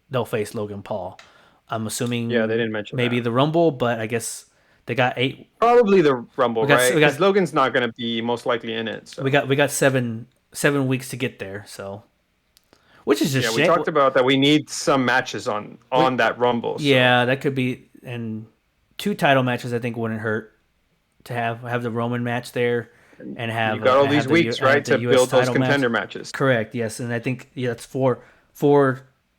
they'll face Logan Paul. I'm assuming they didn't mention maybe the Rumble, but I guess they got 8. Probably the Rumble, right? Because Logan's not going to be most likely in it. So. We got 7 weeks to get there, so which is just we talked about that. We need some matches on that Rumble. So. Yeah, that could be, and 2 title matches I think wouldn't hurt to have the Roman match there. And have you got all these weeks, right, to build those contender matches. Correct. Yes, and I think it's four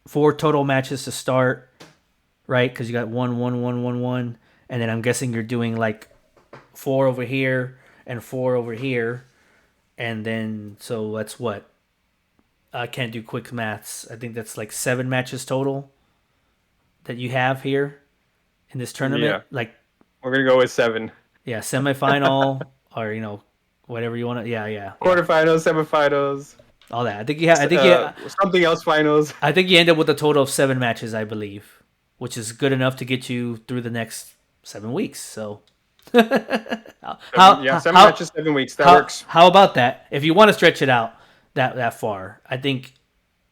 total matches to start, right? Because you got 1, 1, 1, 1, 1, and then I'm guessing you're doing like 4 over here and 4 over here, and then so that's what. I can't do quick maths. I think that's like 7 matches total that you have here in this tournament. Yeah. Like we're gonna go with 7. Yeah, semifinal or whatever you want to. Yeah. Quarterfinals, semifinals. All that. I think you something else finals. I think you end up with a total of 7 matches, I believe, which is good enough to get you through the next 7 weeks. So. 7 matches, 7 weeks. That works. How about that? If you want to stretch it out that far, I think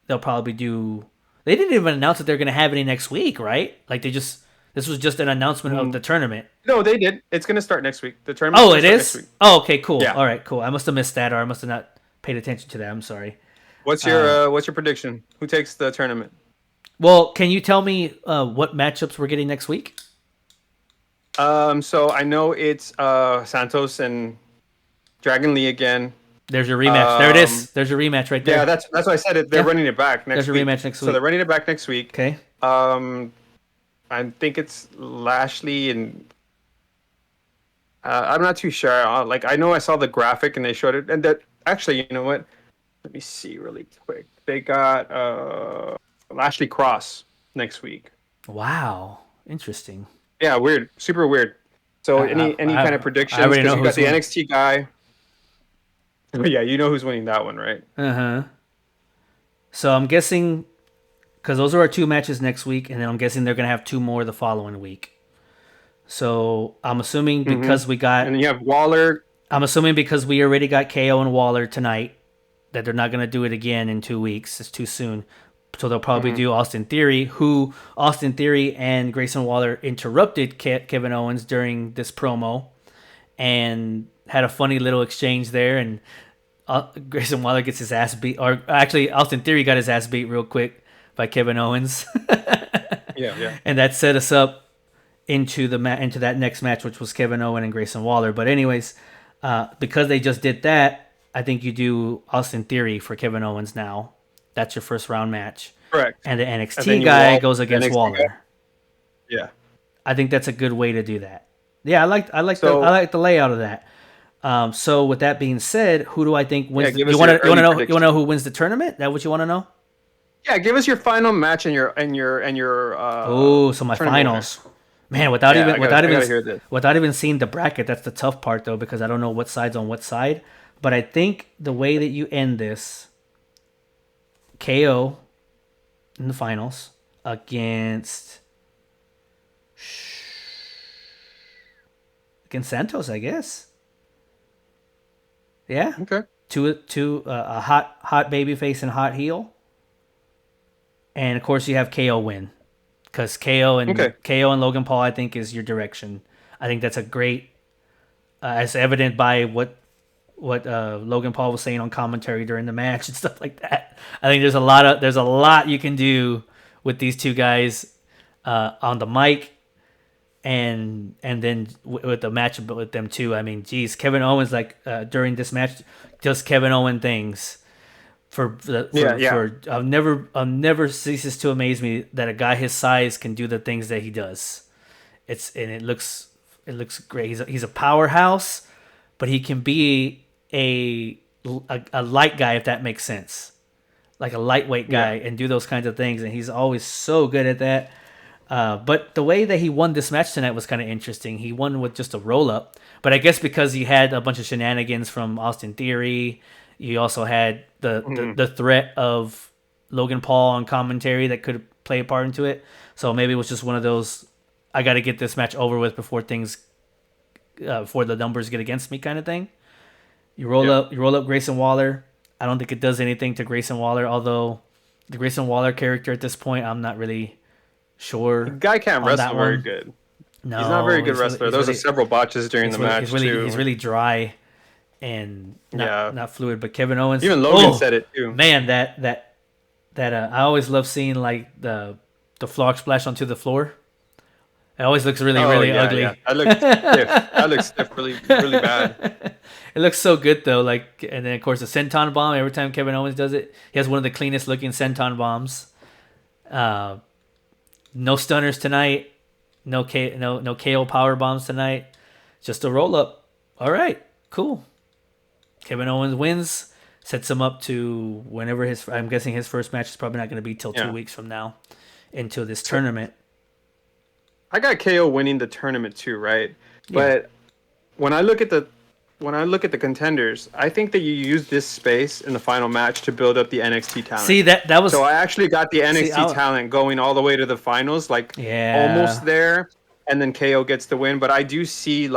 they'll probably do. They didn't even announce that they're going to have any next week, right? Like this was just an announcement of the tournament. No, they did. It's going to start next week. The tournament. Oh, it is. Next week. Oh, okay, cool. Yeah. All right, cool. I must have missed that, or I must have not paid attention to that. I'm sorry. What's your prediction? Who takes the tournament? Well, can you tell me what matchups we're getting next week? So I know it's Santos and Dragon Lee again. There's your rematch. There it is. There's your rematch right there. Yeah, that's why I said it. They're running it back next week. There's a rematch next week. So they're running it back next week. Okay. I think it's Lashley and I'm not too sure. Like I know I saw the graphic and they showed it, and that actually, you know what? Let me see really quick. They got Lashley Cross next week. Wow, interesting. Yeah, weird, super weird. So any kind of predictions? I already know you got the winning. NXT guy. Yeah, you know who's winning that one, right? So I'm guessing, because those are our 2 matches next week, and then I'm guessing they're gonna have 2 more the following week. So I'm assuming because we got, and you have Waller. I'm assuming because we already got KO and Waller tonight, that they're not gonna do it again in 2 weeks. It's too soon. So they'll probably do Austin Theory, who Austin Theory and Grayson Waller interrupted Kevin Owens during this promo, and had a funny little exchange there, and Grayson Waller gets his ass beat, or actually Austin Theory got his ass beat real quick by Kevin Owens. Yeah. And that set us up into into that next match, which was Kevin Owens and Grayson Waller. But anyways, because they just did that, I think you do Austin Theory for Kevin Owens now. That's your first round match. Correct. And the NXT guy goes against Waller. Guy. Yeah. I think that's a good way to do that. Yeah, I like the layout of that. So with that being said, who do I think wins? You want to know who wins the tournament? Is that what you want to know? Yeah, give us your final match and your so my finals. Man, without even seeing the bracket, that's the tough part though, because I don't know what side's on what side. But I think the way that you end this, KO in the finals against Santos, I guess. Yeah. Okay. A hot baby face and hot heel. And of course you have KO win. Because KO and Logan Paul, I think, is your direction. I think that's a great, as evident by what Logan Paul was saying on commentary during the match and stuff like that. I think there's a lot you can do with these two guys on the mic, and then with the match with them too. I mean, geez, Kevin Owens during this match does Kevin Owen things. I'll never ceases to amaze me that a guy his size can do the things that he does. It looks great. He's a powerhouse, but he can be a light guy, if that makes sense, like a lightweight guy, and do those kinds of things. And he's always so good at that. But the way that he won this match tonight was kind of interesting. He won with just a roll up, but I guess because he had a bunch of shenanigans from Austin Theory. You also had the threat of Logan Paul on commentary that could play a part into it. So maybe it was just one of those, I got to get this match over with before the numbers get against me kind of thing. You roll up Grayson Waller. I don't think it does anything to Grayson Waller, although the Grayson Waller character at this point, I'm not really sure. The guy can't wrestle very good. No, he's not a very good wrestler. There was several botches during the match too. He's really dry and not fluid. But Kevin Owens, even Logan said it too. Man, that I always love seeing like the frog splash onto the floor. It always looks really ugly. Yeah. That looks stiff, really bad. It looks so good though. Like, and then of course the senton bomb. Every time Kevin Owens does it, he has one of the cleanest looking senton bombs. No stunners tonight. No KO power bombs tonight. Just a roll up. All right, cool. Kevin Owens wins, sets him up to whenever I'm guessing his first match is probably not going to be till 2 weeks from now, into this tournament. I got KO winning the tournament too, right? Yeah. But when I look at the contenders, I think that you use this space in the final match to build up the NXT talent. See, that was so I actually got the NXT talent going all the way to the finals, almost there, and then KO gets the win. But I do see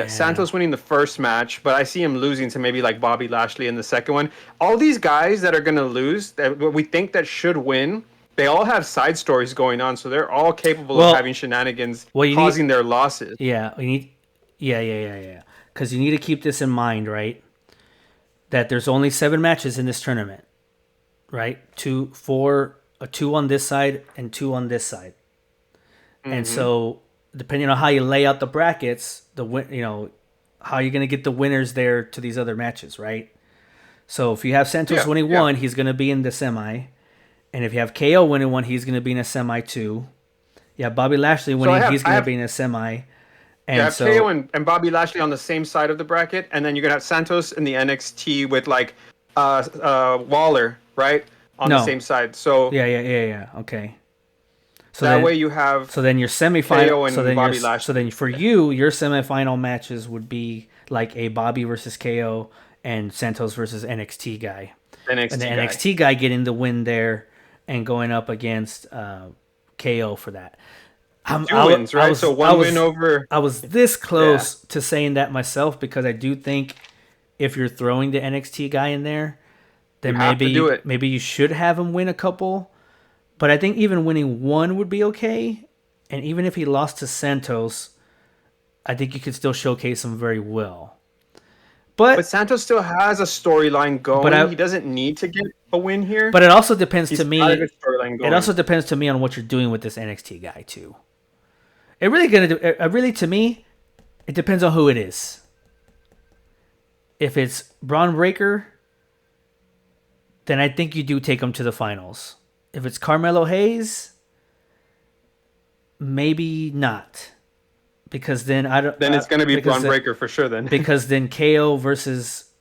Santos winning the first match, but I see him losing to maybe like Bobby Lashley in the second one. All these guys that are gonna lose, that we think that should win, they all have side stories going on, so they're all capable of having shenanigans causing their losses. Yeah, we need. Yeah. Because you need to keep this in mind, right? that there's only 7 matches in this tournament, right? 2 on this side and 2 on this side. And so, depending on how you lay out the brackets, how you're going to get the winners there to these other matches, right? So if you have Santos winning one, he's going to be in the semi. And if you have KO winning one, he's going to be in a semi too. Yeah, Bobby Lashley winning, he's going to be in a semi. And you have KO and Bobby Lashley on the same side of the bracket, and then you're going to have Santos in the NXT with like Waller, right? On the same side. So Yeah. Okay. So that way you have so then your semifinal KO and Bobby Lashley. So then for you, your semifinal matches would be like a Bobby versus KO and Santos versus NXT guy. And the NXT guy getting the win there and going up against KO for that. Two wins, right? So one win over. I was this close to saying that myself because I do think if you're throwing the NXT guy in there, then maybe you should have him win a couple. But I think even winning one would be okay. And even if he lost to Santos, I think you could still showcase him very well. But Santos still has a storyline going. He doesn't need to get a win here. But it also depends to me. It also depends to me on what you're doing with this NXT guy too. To me, it depends on who it is. If it's Braun Breaker, then I think you do take him to the finals. If it's Carmelo Hayes, maybe not. Because then it's going to be Braun Breaker for sure. Then because then KO versus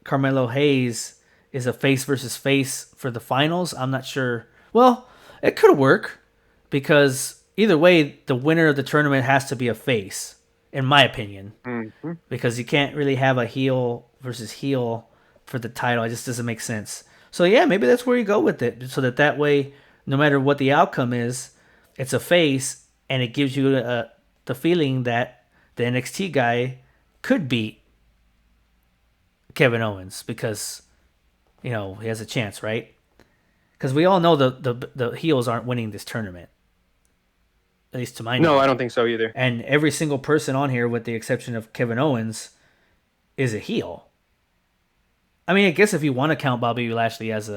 Carmelo Hayes is a face versus face for the finals. I'm not sure. Well, it could work because either way, the winner of the tournament has to be a face, in my opinion. Mm-hmm. Because you can't really have a heel versus heel for the title. It just doesn't make sense. So yeah, maybe that's where you go with it, so that way, no matter what the outcome is, it's a face, and it gives you the feeling that the NXT guy could beat Kevin Owens because, he has a chance, right? Because we all know the heels aren't winning this tournament. At least to my knowledge. No, I don't think so either. And every single person on here, with the exception of Kevin Owens, is a heel. I mean, I guess if you want to count Bobby Lashley as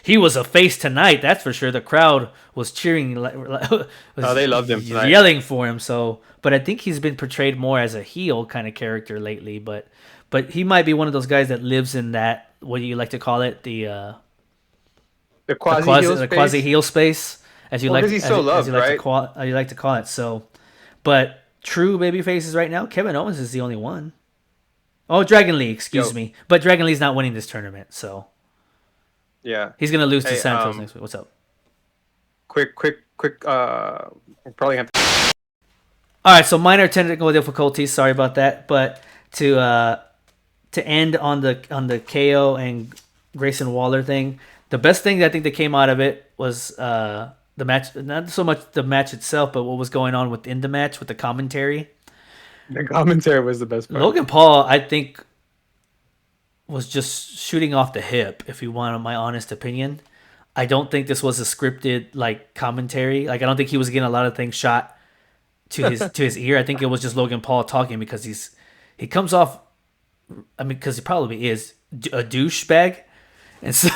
he was a face tonight, that's for sure. The crowd was cheering. They loved him tonight. Yelling for him. So, but I think he's been portrayed more as a heel kind of character lately. But he might be one of those guys that lives in that, what do you like to call it? The quasi heel space, as you like. Because he's so loved, right? You like to call it. So, but true baby faces right now, Kevin Owens is the only one. Oh, Dragon Lee, excuse me. But Dragon Lee's not winning this tournament, so yeah, he's gonna lose to Santos next week. What's up? Quick. We'll probably have to. All right, so minor technical difficulties. Sorry about that, but to end on the KO and Grayson Waller thing, the best thing I think that came out of it was the match. Not so much the match itself, but what was going on within the match with the commentary. The commentary was the best part. Logan Paul, I think, was just shooting off the hip, if you want my honest opinion. I don't think this was a scripted commentary. I don't think he was getting a lot of things shot to his ear. I think it was just Logan Paul talking because he comes off, because he probably is a douchebag. And so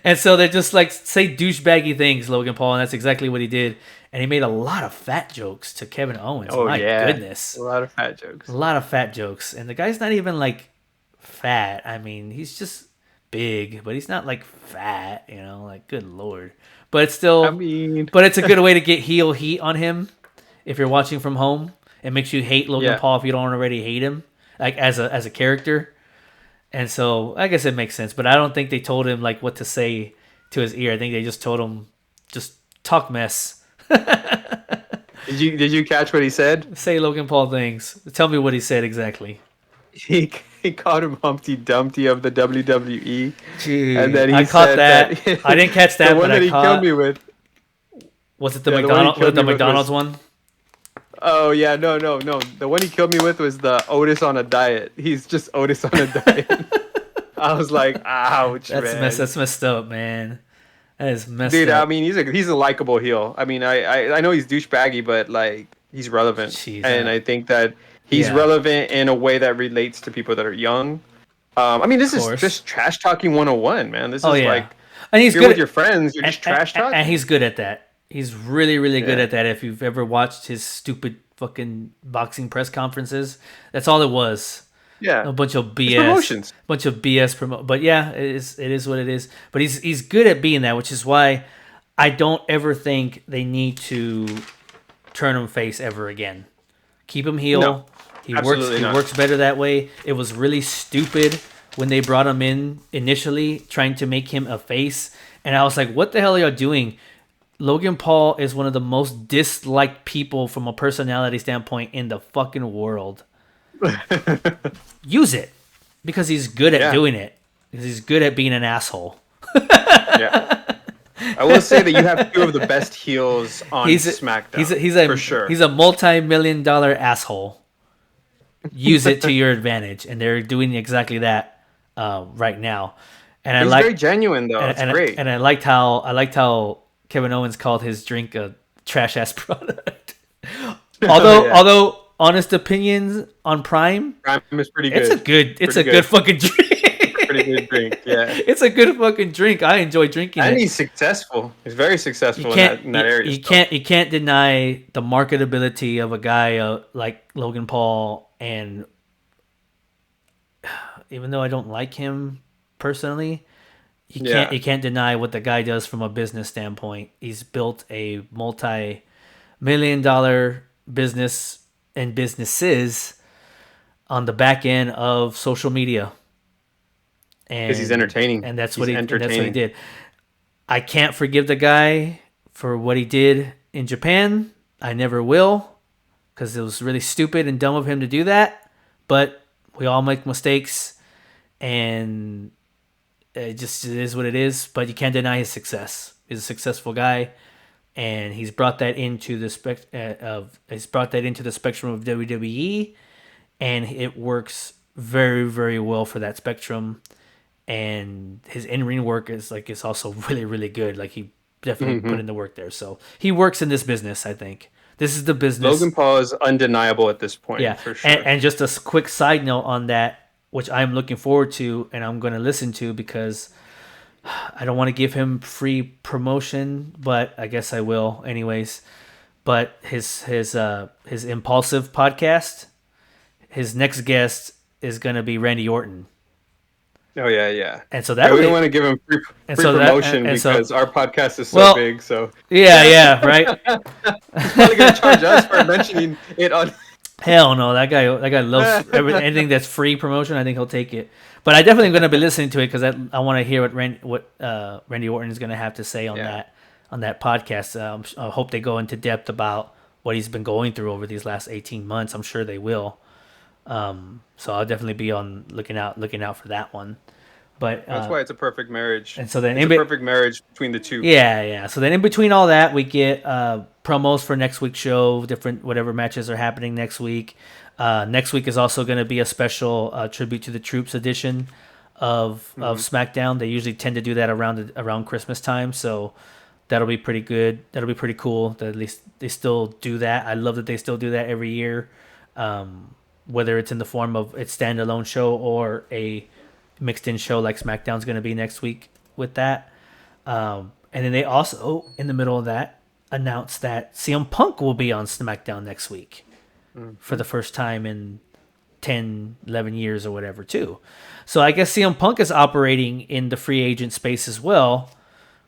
and so they just say douchebaggy things, Logan Paul, and that's exactly what he did. And he made a lot of fat jokes to Kevin Owens. Oh, my goodness. A lot of fat jokes. And the guy's not even fat. I mean, he's just big, but he's not fat, good Lord. But it's still, but it's a good way to get heel heat on him if you're watching from home. It makes you hate Logan Paul if you don't already hate him, as a character. And so I guess it makes sense, but I don't think they told him what to say to his ear. I think they just told him just talk mess. Did you catch what he said? Say Logan Paul things. Tell me what he said exactly. He called him Humpty Dumpty of the WWE. Gee, and then I caught that. I didn't catch that. The one that he killed me with. Was it the McDonald's one? Oh yeah, no. The one he killed me with was the Otis on a diet. He's just Otis on a diet. I was like, ouch, man. That's messed up, man. That is messed up. Dude, up. I mean, he's a likable heel. I mean, I know he's douchebaggy, but he's relevant, Jeez, and I think that he's relevant in a way that relates to people that are young. I mean, this is just trash talking 101, man. This is like, and he's you're good with your friends, you're just trash talking, and he's good at that. He's really, really good at that. If you've ever watched his stupid fucking boxing press conferences, that's all it was. Yeah, a bunch of BS, promotions. Bunch of BS But yeah, it is what it is. But he's good at being that, which is why I don't ever think they need to turn him face ever again. Keep him heel. No, he works better that way. It was really stupid when they brought him in initially, trying to make him a face, and I was like, "What the hell are y'all doing?" Logan Paul is one of the most disliked people from a personality standpoint in the fucking world. Use it because he's good at doing it. Because he's good at being an asshole. I will say that you have two of the best heels on SmackDown. For sure. He's a multi-million-dollar asshole. Use it to your advantage, and they're doing exactly that right now. And he's very genuine, though. It's great. And I liked how Kevin Owens called his drink a trash ass product. Although honest opinions on Prime is pretty good. It's a good fucking drink. Pretty good drink, yeah. It's a good fucking drink. I enjoy drinking it. And he's successful. He's very successful in that area. You can't deny the marketability of a guy like Logan Paul, and even though I don't like him personally, you can't deny what the guy does from a business standpoint. He's built a multi-million-dollar business and businesses on the back end of social media. Because he's entertaining. And that's what he did. I can't forgive the guy for what he did in Japan. I never will, because it was really stupid and dumb of him to do that. But we all make mistakes, and it is what it is. But you can't deny his success. He's a successful guy, and he's brought that into the spectrum of WWE, and it works very, very well for that spectrum. And his in-ring work is also really, really good. Like, he definitely put in the work there. So he works in this business, I think. This is the business. Logan Paul is undeniable at this point, for sure. And just a quick side note on that, which I'm looking forward to and I'm going to listen to, because I don't want to give him free promotion, but I guess I will anyways. But his Impulsive podcast, his next guest is going to be Randy Orton. Oh yeah. And so that we don't want to give him free promotion because our podcast is so big. So right. He's probably gonna charge us for mentioning it on. Hell no, that guy loves anything that's free promotion. I think he'll take it. But I definitely am going to be listening to it because I want to hear what Randy Orton is going to have to say on that podcast. I hope they go into depth about what he's been going through over these last 18 months. I'm sure they will. So I'll definitely be looking out for that one. But that's why it's a perfect marriage. And so then it's a perfect marriage between the two. Yeah. So then in between all that, we get promos for next week's show, different whatever matches are happening next week. Next week is also going to be a special tribute to the troops edition of SmackDown. They usually tend to do that around Christmas time, so that'll be pretty good. That'll be pretty cool that at least they still do that. I love that they still do that every year. Whether it's in the form of its standalone show or a mixed-in show like SmackDown's going to be next week with that. And then they also, in the middle of that, announced that CM Punk will be on SmackDown next week for the first time in 10, 11 years or whatever, too. So I guess CM Punk is operating in the free agent space as well,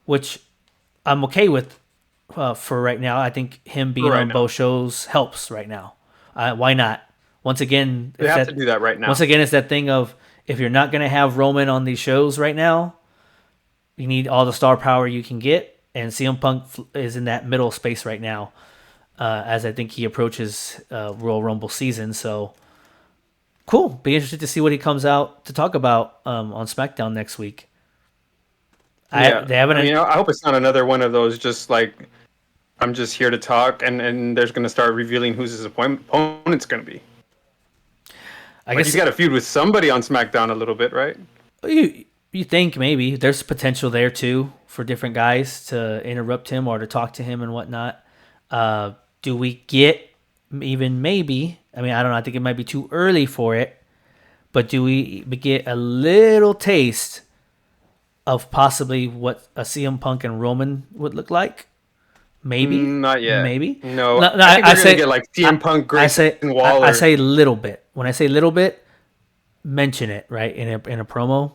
which I'm okay with for right now. I think him being on both shows helps right now. Why not? Once again, they have to do that right now. Once again, it's that thing of, if you're not going to have Roman on these shows right now, you need all the star power you can get, and CM Punk is in that middle space right now, as I think he approaches Royal Rumble season. So, cool. Be interested to see what he comes out to talk about on SmackDown next week. I hope it's not another one of those just like, I'm just here to talk, and they're going to start revealing who's his opponent's going to be. I guess he's got a feud with somebody on SmackDown a little bit, right? You think maybe there's potential there too for different guys to interrupt him or to talk to him and whatnot. Do we get even maybe, I mean, I don't know, I think it might be too early for it, but do we get a little taste of possibly what a CM Punk and Roman would look like? Maybe, Not yet. maybe. No, No, I think we're gonna say get like CM Punk, I Grayson say Waller. I say little bit. When I say little bit, mention it right in a promo.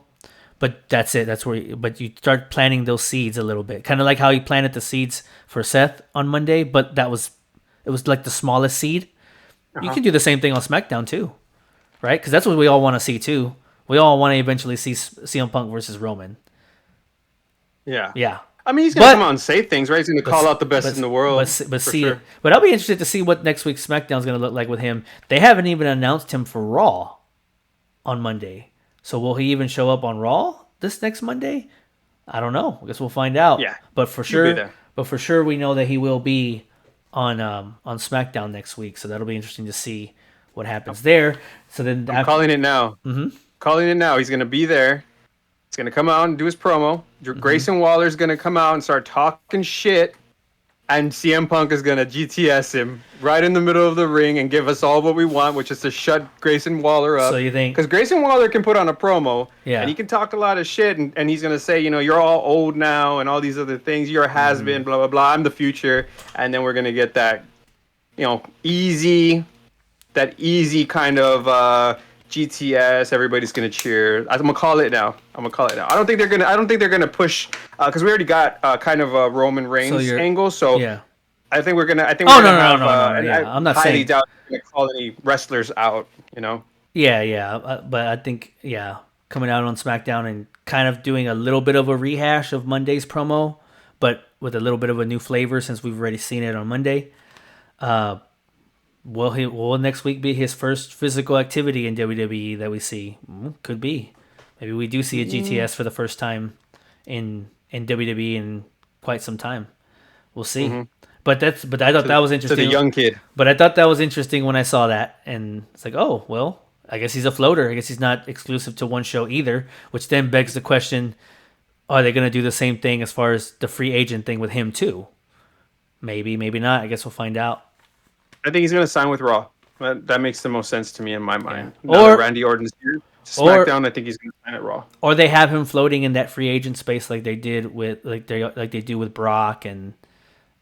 But that's it. That's where. But you start planting those seeds a little bit, kind of like how you planted the seeds for Seth on Monday. But it was like the smallest seed. You can do the same thing on SmackDown too, right? Because that's what we all want to see too. We all want to eventually see CM Punk versus Roman. Yeah. Yeah. I mean, he's gonna come out and say things, right? He's gonna call out the best in the world. But I'll be interested to see what next week's SmackDown is gonna look like with him. They haven't even announced him for Raw on Monday, so will he even show up on Raw this next Monday? I don't know. I guess we'll find out. Yeah, but for sure, we know that he will be on SmackDown next week. So that'll be interesting to see what happens there. So then I'm calling it now. Mm-hmm. Calling it now. He's gonna be there. He's going to come out and do his promo. Grayson Waller's going to come out and start talking shit. And CM Punk is going to GTS him right in the middle of the ring and give us all what we want, which is to shut Grayson Waller up. So you think... Because Grayson Waller can put on a promo, yeah, and he can talk a lot of shit, and he's going to say, you know, you're all old now and all these other things. You're a has-been, blah, blah, blah. I'm the future. And then we're going to get that, you know, easy kind of... GTS, everybody's gonna cheer. I'm gonna call it now. I don't think they're gonna push because we already got kind of a Roman Reigns angle. So yeah, I think we're gonna. No. Yeah, I'm not highly saying doubt they're gonna call any wrestlers out. You know. Yeah, but I think coming out on SmackDown and kind of doing a little bit of a rehash of Monday's promo, but with a little bit of a new flavor since we've already seen it on Monday. Will next week be his first physical activity in WWE that we see? Could be. Maybe we do see a GTS for the first time in WWE in quite some time. We'll see. Mm-hmm. But I thought that was interesting. To the young kid. But I thought that was interesting when I saw that, and it's like, oh well, I guess he's a floater. I guess he's not exclusive to one show either. Which then begs the question: are they going to do the same thing as far as the free agent thing with him too? Maybe, maybe not. I guess we'll find out. I think he's going to sign with Raw. That makes the most sense to me in my mind. Yeah. Or Randy Orton's here. SmackDown, I think he's going to sign at Raw. Or they have him floating in that free agent space like they did with like they do with Brock and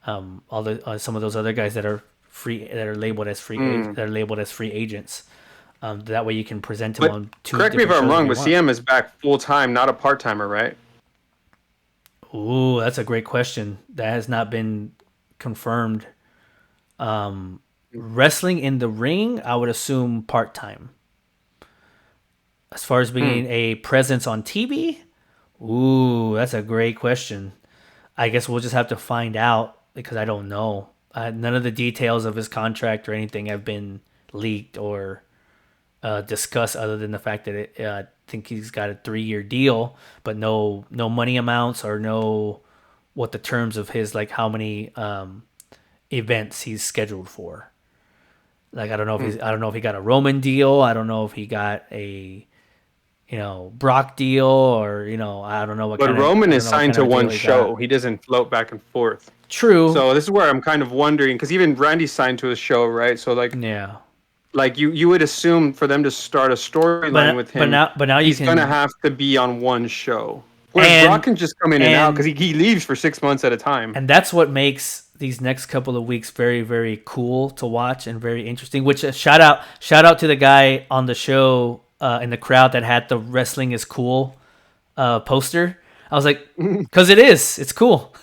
some of those other guys that are free that are labeled as free agents. That way you can present him on two. Correct me if I'm wrong, but CM is back full time, not a part timer, right? Ooh, that's a great question. That has not been confirmed. Wrestling in the ring, I would assume part-time. As far as being a presence on TV, ooh, that's a great question. I guess we'll just have to find out because I don't know. None of the details of his contract or anything have been leaked or discussed other than the fact that I think he's got a 3-year deal, but no money amounts or no what the terms of his, like how many events he's scheduled for. Like I don't know if he got a Roman deal. I don't know if he got a Brock deal or I don't know what. But Roman is signed to one show. He doesn't float back and forth. True. So this is where I'm kind of wondering because even Randy's signed to a show, right? So like like you would assume for them to start a storyline with him. But now he's gonna have to be on one show. Whereas Brock can just come in and out because he leaves for 6 months at a time. And that's what makes these next couple of weeks very, very cool to watch and very interesting. Which shout out to the guy on the show in the crowd that had the "Wrestling is Cool" poster. I was like, because it's cool.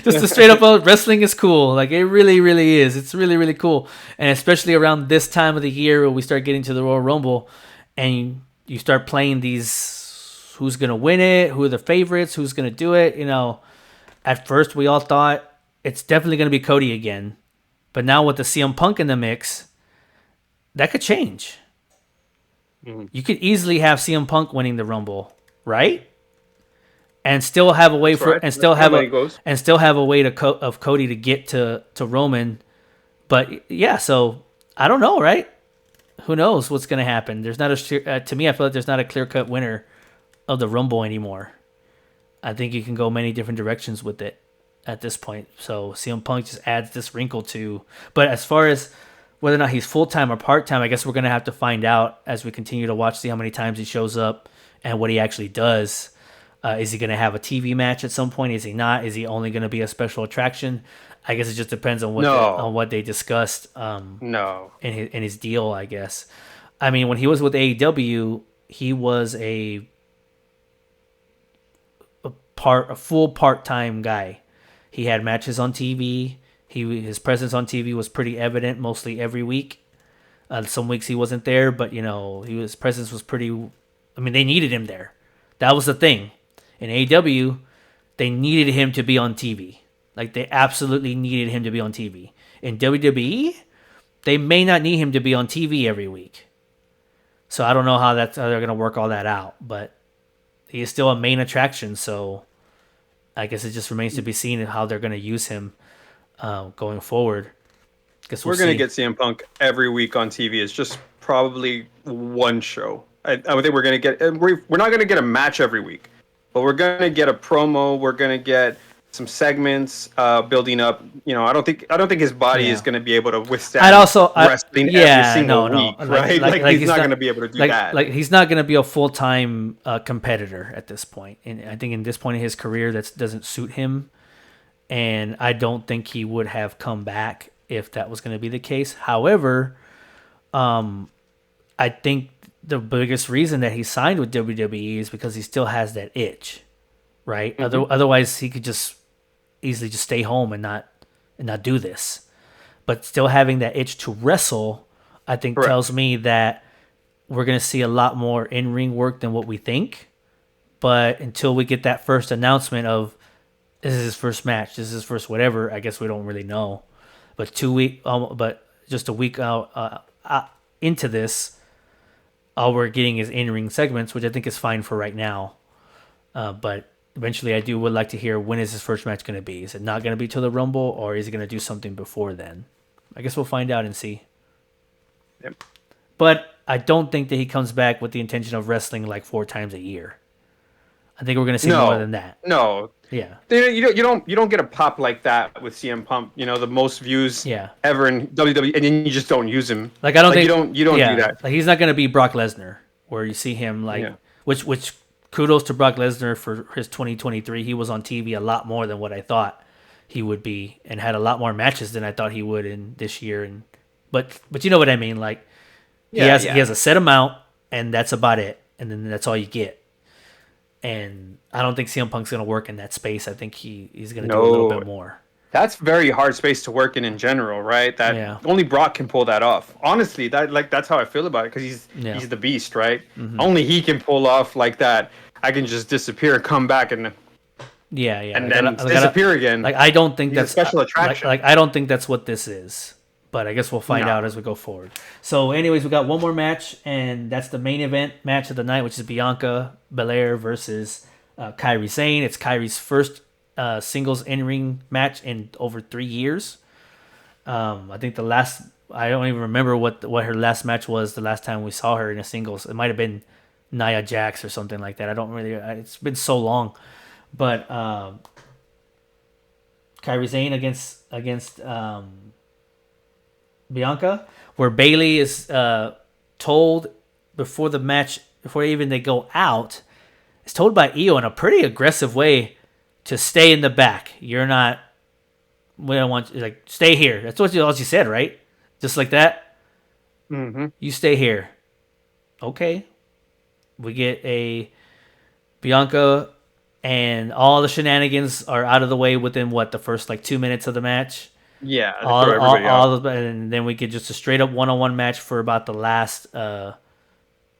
Just a straight up wrestling is cool. Like it really, really is. It's really, really cool. And especially around this time of the year when we start getting to the Royal Rumble and you start playing these. Who's going to win it? Who are the favorites? Who's going to do it? At first we all thought it's definitely going to be Cody again. But now with the CM Punk in the mix, that could change. Mm-hmm. You could easily have CM Punk winning the Rumble, right? And still have a way have a way of Cody to get to Roman. But yeah, so I don't know, right? Who knows what's going to happen? There's not to me I feel like there's not a clear-cut winner of the Rumble anymore. I think you can go many different directions with it. at this point. So CM Punk just adds this wrinkle to. But as far as whether or not he's full time or part time, I guess we're gonna have to find out as we continue to watch, see how many times he shows up and what he actually does. Is he gonna have a TV match at some point? Is he not? Is he only gonna be a special attraction? I guess it just depends on what they discussed. No. In his deal, I guess. I mean, when he was with AEW, he was a full part-time guy. He had matches on TV. His presence on TV was pretty evident mostly every week. Some weeks he wasn't there, but his presence was pretty. I mean, they needed him there. That was the thing. In AEW, they needed him to be on TV. Like, they absolutely needed him to be on TV. In WWE, they may not need him to be on TV every week. So I don't know how they're going to work all that out, but he is still a main attraction, so I guess it just remains to be seen how they're going to use him going forward. We're going to get CM Punk every week on TV. It's just probably one show. I think we're going to get. We're not going to get a match every week, but we're going to get a promo. We're going to get some segments building up. I don't think his body is going to be able to withstand wrestling every single week, right? Like he's not going to be able to do that. Like, he's not going to be a full-time competitor at this point. And I think in this point in his career, that doesn't suit him. And I don't think he would have come back if that was going to be the case. However, I think the biggest reason that he signed with WWE is because he still has that itch, right? Mm-hmm. Otherwise, he could just easily just stay home and not do this. But still having that itch to wrestle, I think tells me that we're going to see a lot more in-ring work than what we think. But until we get that first announcement of this is his first match, this is his first whatever, I guess we don't really know. But just a week out into this, all we're getting is in-ring segments, which I think is fine for right now. But eventually, would like to hear, when is his first match going to be? Is it not going to be till the Rumble, or is he going to do something before then? I guess we'll find out and see. Yep. But I don't think that he comes back with the intention of wrestling like 4 times a year. I think we're going to see more than that. No. Yeah. You don't get a pop like that with CM Punk. The most views ever in WWE, and then you just don't use him. Like, I don't think you don't do that. Like, he's not going to be Brock Lesnar, where you see him which kudos to Brock Lesnar for his 2023. He was on TV a lot more than what I thought he would be, and had a lot more matches than I thought he would in this year. But you know what I mean? Like, he has a set amount, and that's about it, and then that's all you get. And I don't think CM Punk's going to work in that space. I think he's going to do a little bit more. That's very hard space to work in general, right? Only Brock can pull that off. Honestly, that's how I feel about it, because he's the beast, right? Mm-hmm. Only he can pull off like that. I can just disappear, come back, and then disappear again. Like, I don't think that's a special attraction. Like, I don't think that's what this is. But I guess we'll find out as we go forward. So, anyways, we got one more match, and that's the main event match of the night, which is Bianca Belair versus Kairi Sane. It's Kairi's first singles in-ring match in over 3 years. I think I don't even remember what her last match was. The last time we saw her in a singles, it might have been Nia Jax or something like that. I don't really. It's been so long, but Kairi Sane against Bianca, where Bayley is told before the match, before even they go out, is told by Io in a pretty aggressive way to stay in the back. You're not. We don't want you, like, stay here. That's what all she said, right? Just like that. Mm-hmm. You stay here. Okay. We get a Bianca, and all the shenanigans are out of the way within the first 2 minutes of the match. Yeah, and then we get just a straight up one-on-one match for about the last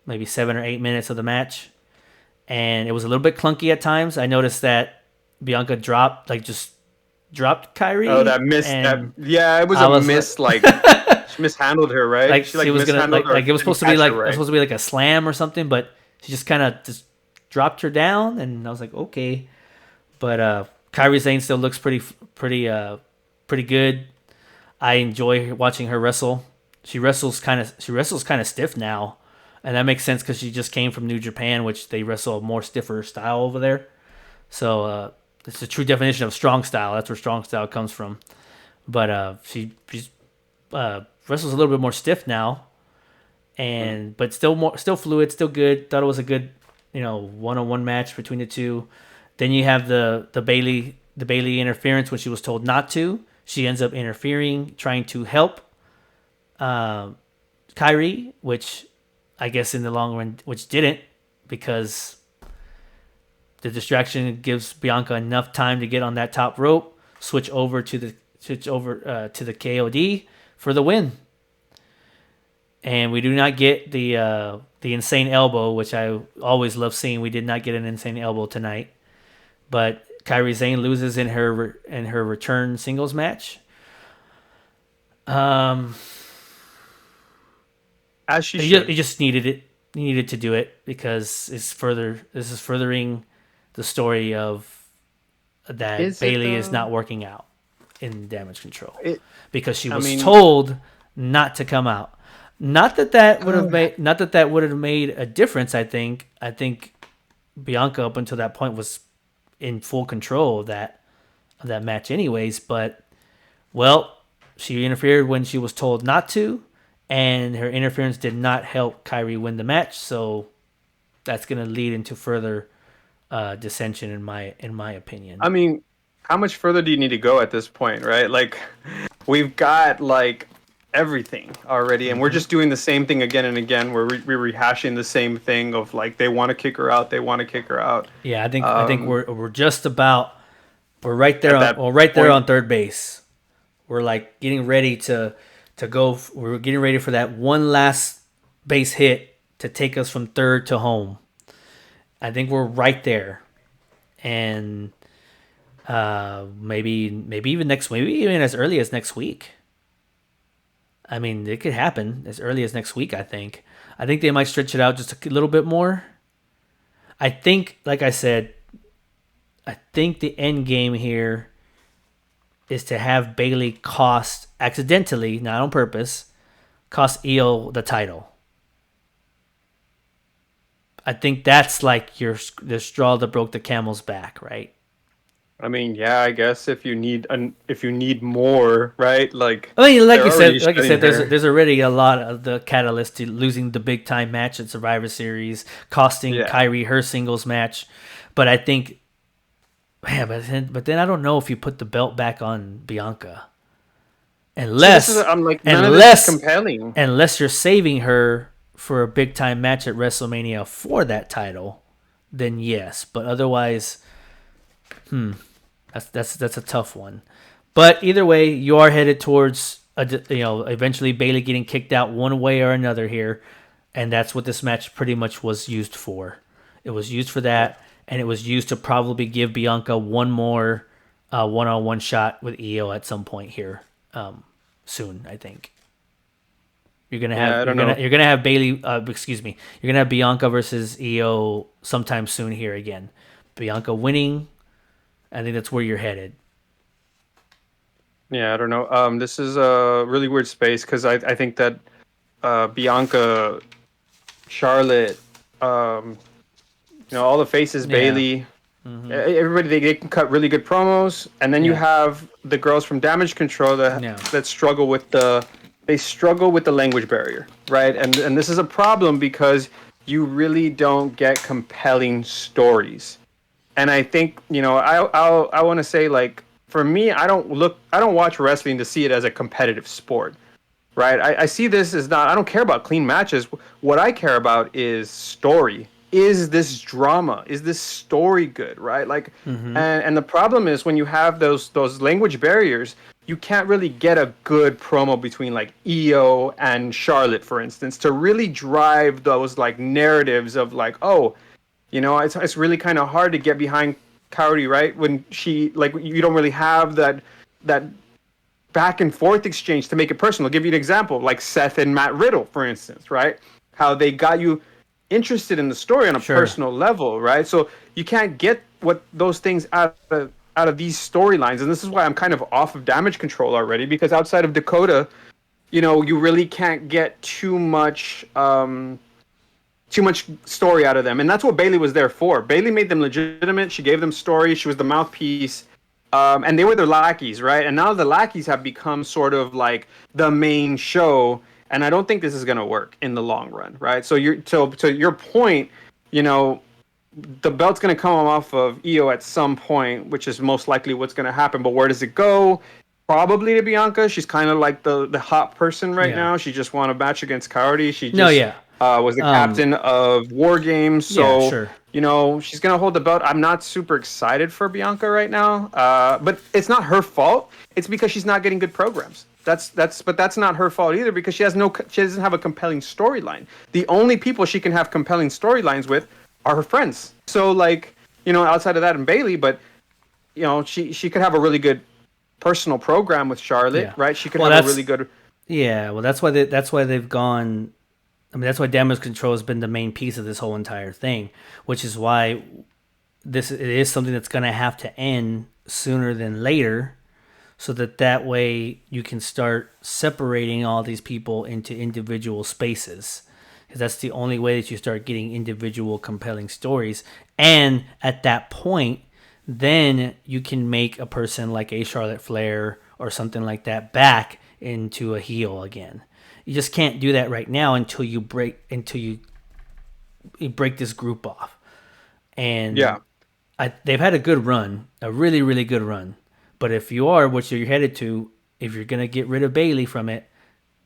maybe 7 or 8 minutes of the match, and it was a little bit clunky at times. I noticed that Bianca dropped Kairi. Oh, that miss! It was a miss. She mishandled her, right? Like, she was gonna it was supposed to be like a slam or something, but she just kind of just dropped her down, and I was like, okay. But Kairi Sane still looks pretty good. I enjoy watching her wrestle. She wrestles kind of stiff now, and that makes sense because she just came from New Japan, which they wrestle a more stiffer style over there. So It's the true definition of strong style. That's where strong style comes from. But she's wrestles a little bit more stiff now, but still fluid, still good. Thought it was a good, one-on-one match between the two. Then you have the Bailey interference when she was told not to. She ends up interfering, trying to help Kyrie, which I guess in the long run, which didn't, because the distraction gives Bianca enough time to get on that top rope, switch over to the KOD for the win. And we do not get the insane elbow, which I always love seeing. We did not get an insane elbow tonight, but Kairi Sane loses in her return singles match. As she should. You just needed it. You needed to do it because this is furthering the story of that Bailey is not working out in Damage Control because she was told not to come out. Not that would have made a difference. I think Bianca up until that point was in full control of that match, anyways. But she interfered when she was told not to, and her interference did not help Kyrie win the match. So that's going to lead into further dissension in my opinion. I mean, how much further do you need to go at this point, right? Like, we've got everything already, and we're just doing the same thing again and again. We're rehashing the same thing of they want to kick her out. Yeah, I think we're just about right there on third base. We're getting ready to go. We're getting ready for that one last base hit to take us from third to home. I think we're right there, and maybe even as early as next week. I mean, it could happen as early as next week, I think. I think they might stretch it out just a little bit more. I think, like I said, the end game here is to have Bailey accidentally, not on purpose, cost Io the title. I think that's the straw that broke the camel's back, right? I mean, yeah, I guess if you need more, right? Like you said, there's already a lot of the catalyst to losing the big time match at Survivor Series, costing Kyrie her singles match. But I think, but then I don't know if you put the belt back on Bianca, unless compelling, unless you're saving her for a big time match at WrestleMania for that title, then yes. But otherwise. That's a tough one, but either way, you are headed towards eventually Bailey getting kicked out one way or another here, and that's what this match pretty much was used for. It was used for that, and it was used to probably give Bianca one more one-on-one shot with Io at some point here soon. I think you're gonna have Bailey. You're gonna have Bianca versus Io sometime soon here again. Bianca winning. I think that's where you're headed. Yeah, I don't know. This is a really weird space because I think that Bianca, Charlotte, all the faces, Bailey, everybody, they can cut really good promos, and then you have the girls from Damage Control that struggle with the language barrier, right? And this is a problem because you really don't get compelling stories. And I think, I want to say, for me, I don't watch wrestling to see it as a competitive sport, right? I see this as I don't care about clean matches. What I care about is story. Is this drama? Is this story good, right? And the problem is when you have those language barriers, you can't really get a good promo between Io and Charlotte, for instance, to really drive those narratives of it's really kind of hard to get behind Cowdy, right? When she you don't really have that back and forth exchange to make it personal. I'll give you an example, like Seth and Matt Riddle, for instance, right? How they got you interested in the story on a personal level, right? So you can't get those things out of these storylines, and this is why I'm kind of off of Damage Control already, because outside of Dakota, you really can't get too much. too much story out of them, and that's what Bayley was there for. Bayley made them legitimate. She gave them story. She was the mouthpiece, and they were their lackeys, right? And now the lackeys have become sort of like the main show, and I don't think this is going to work in the long run, right? So to your point, you know, the belt's going to come off of Io at some point, which is most likely what's going to happen. But where does it go? Probably to Bianca. She's kind of like the hot person right now. She just won a match against Coyote. She just was the captain of War Games. So, you know, she's going to hold the belt. I'm not super excited for Bianca right now. But it's not her fault. It's because she's not getting good programs. But that's not her fault either, because she doesn't have a compelling storyline. The only people she can have compelling storylines with are her friends. So, like, you know, outside of that and Bayley, but, you know, she could have a really good personal program with Charlotte, right? She could have a really good. Yeah, well, that's why they've gone. I mean, that's why Damage Control has been the main piece of this whole entire thing, which is why it is something that's going to have to end sooner than later, so that way you can start separating all these people into individual spaces. Because that's the only way that you start getting individual compelling stories. And at that point, then you can make a person like a Charlotte Flair or something like that back into a heel again. You just can't do that right now until you break this group off. And they've had a good run, a really, really good run. But if you are what you're headed to, if you're going to get rid of Bayley from it,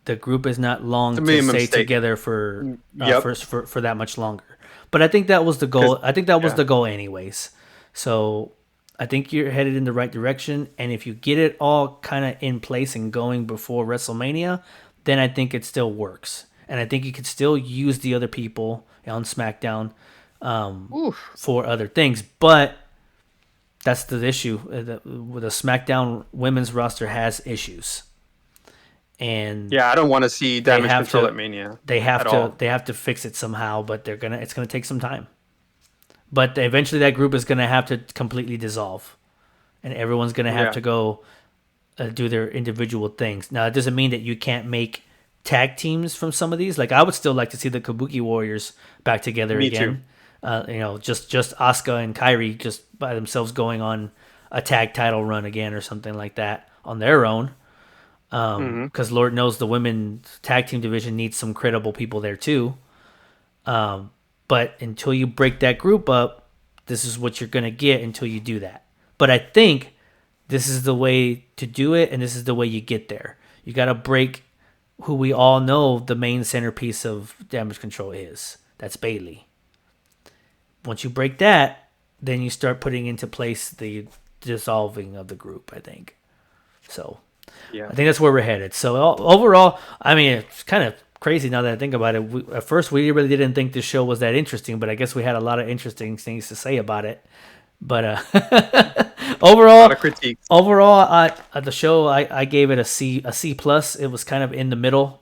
the group is not long to stay together for that much longer. But I think that was the goal. I think that was the goal anyways. So I think you're headed in the right direction. And if you get it all kind of in place and going before WrestleMania, then I think it still works. And I think you could still use the other people on SmackDown for other things. But that's the issue. The SmackDown women's roster has issues. And I don't want to see Damage Control at Mania. They have to fix it somehow, but it's gonna take some time. But eventually, that group is gonna have to completely dissolve, and everyone's gonna have to go do their individual things. Now, it doesn't mean that you can't make tag teams from some of these. Like, I would still like to see the Kabuki Warriors back together again. Too. You know, just Asuka and Kairi just by themselves going on a tag title run again or something like that on their own. Because Lord knows the women's tag team division needs some credible people there too. But until you break that group up, this is what you're going to get until you do that. But I think this is the way to do it, and this is the way you get there. You got to break who we all know the main centerpiece of Damage Control is. That's Bayley. Once you break that, then you start putting into place the dissolving of the group, I think. So I think that's where we're headed. So overall, I mean, it's kind of crazy now that I think about it. At first, we really didn't think this show was that interesting, but I guess we had a lot of interesting things to say about it. But overall, a lot of critiques. Overall, the show I gave it a C plus. It was kind of in the middle.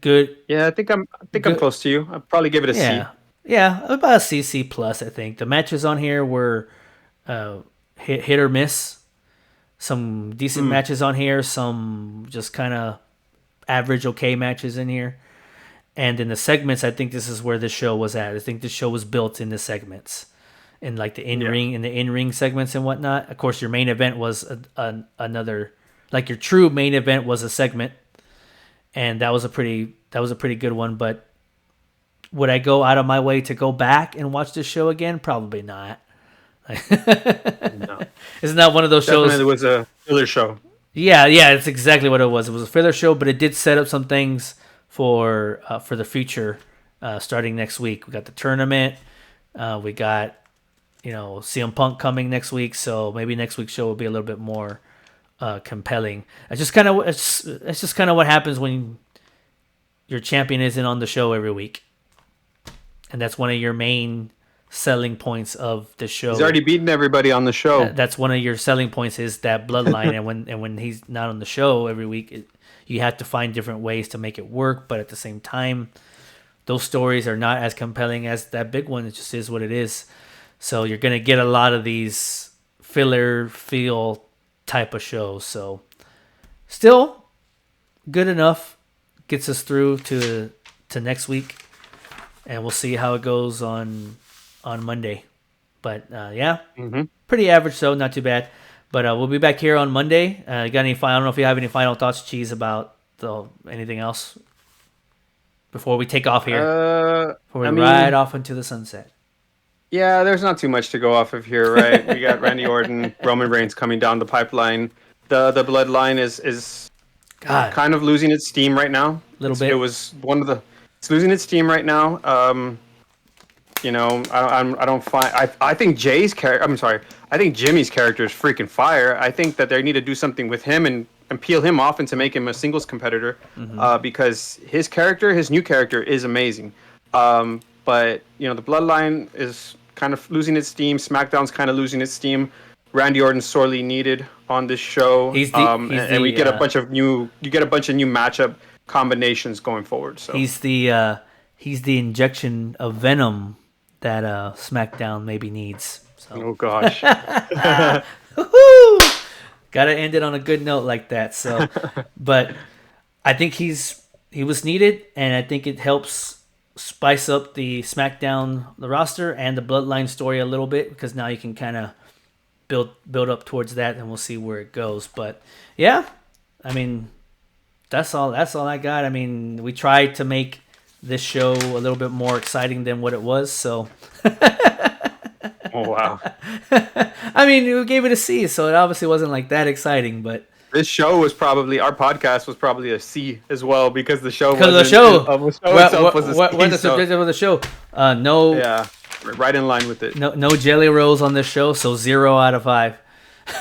Good. Yeah, I think I'm close to you. I'll probably give it a C. Yeah, about a C plus. I think the matches on here were hit or miss. Some decent matches on here, some just kind of average okay matches in here. And in the segments, I think this is where the show was at. I think the show was built in the segments, in like the in-ring segments and whatnot. Of course, your main event was another, like your true main event was a segment, and that was a pretty good one. But would I go out of my way to go back and watch this show again? Probably not. No. Isn't that one of those shows? It was a filler show. Yeah, it's exactly what it was. It was a filler show, but it did set up some things for the future. Starting next week, we got the tournament. We got CM Punk coming next week, so maybe next week's show will be a little bit more compelling. It's just kind of what happens when your champion isn't on the show every week, and that's one of your main selling points of the show. He's already beaten everybody on the show. That's one of your selling points is that bloodline, and when he's not on the show every week, you have to find different ways to make it work. But at the same time, those stories are not as compelling as that big one. It just is what it is. So you're gonna get a lot of these filler feel type of shows. So still good enough, gets us through to to next week, and we'll see how it goes on Monday. But pretty average, so not too bad. But we'll be back here on Monday. Got any final? I don't know if you have any final thoughts, Cheese, about anything else before we take off here. Before we ride off into the sunset. Yeah, there's not too much to go off of here, right? We got Randy Orton, Roman Reigns coming down the pipeline. The bloodline is kind of losing its steam right now. A little bit. It was it's losing its steam right now. I don't find. I think Jay's character. I'm sorry. I think Jimmy's character is freaking fire. I think that they need to do something with him and peel him off and to make him a singles competitor, because his new character is amazing. But the bloodline is kind of losing its steam. SmackDown's kind of losing its steam. Randy Orton's sorely needed on this show. And we get a bunch of new matchup combinations going forward. So he's the injection of venom that SmackDown maybe needs. So. Oh gosh. Gotta end it on a good note like that. So, but I think he was needed, and I think it helps spice up the SmackDown roster and the Bloodline story a little bit, because now you can kind of build up towards that, and we'll see where it goes. But yeah, I mean, that's all I got. I mean, we tried to make this show a little bit more exciting than what it was. So. Oh wow! I mean, we gave it a C, so it obviously wasn't like that exciting. But this show was probably, our podcast was probably a C as well, because the show itself was a C. What the subject of the show? No. Yeah, right in line with it. No jelly rolls on this show, so 0 out of 5.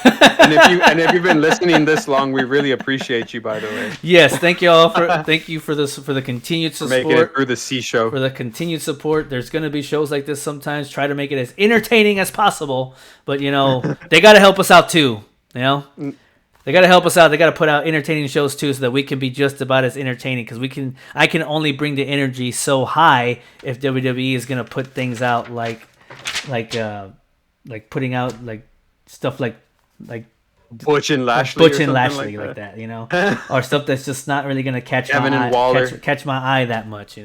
and if you've been listening this long, we really appreciate you, by the way. Yes, thank you all for the continued support. Making it through the C show. For the continued support. There's going to be shows like this sometimes. Try to make it as entertaining as possible, but they got to help us out too. They got to help us out. They got to put out entertaining shows too, so that we can be just about as entertaining. Because I can only bring the energy so high if WWE is going to put things out like putting out like stuff like Butch and Lashley, like that, or stuff that's just not really gonna catch my eye that much,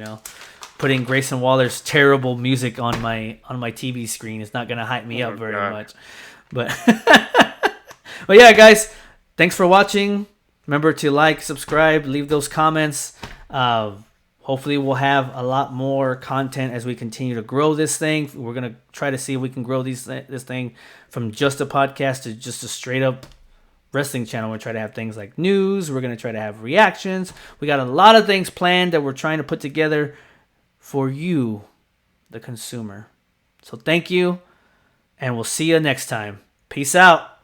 Putting Grayson Waller's terrible music on my TV screen is not gonna hype me up very much, but but yeah, guys, thanks for watching. Remember to like, subscribe, leave those comments. Hopefully we'll have a lot more content as we continue to grow this thing. We're going to try to see if we can grow this thing from just a podcast to just a straight up wrestling channel. We're going to try to have things like news. We're going to try to have reactions. We got a lot of things planned that we're trying to put together for you, the consumer. So thank you, and we'll see you next time. Peace out.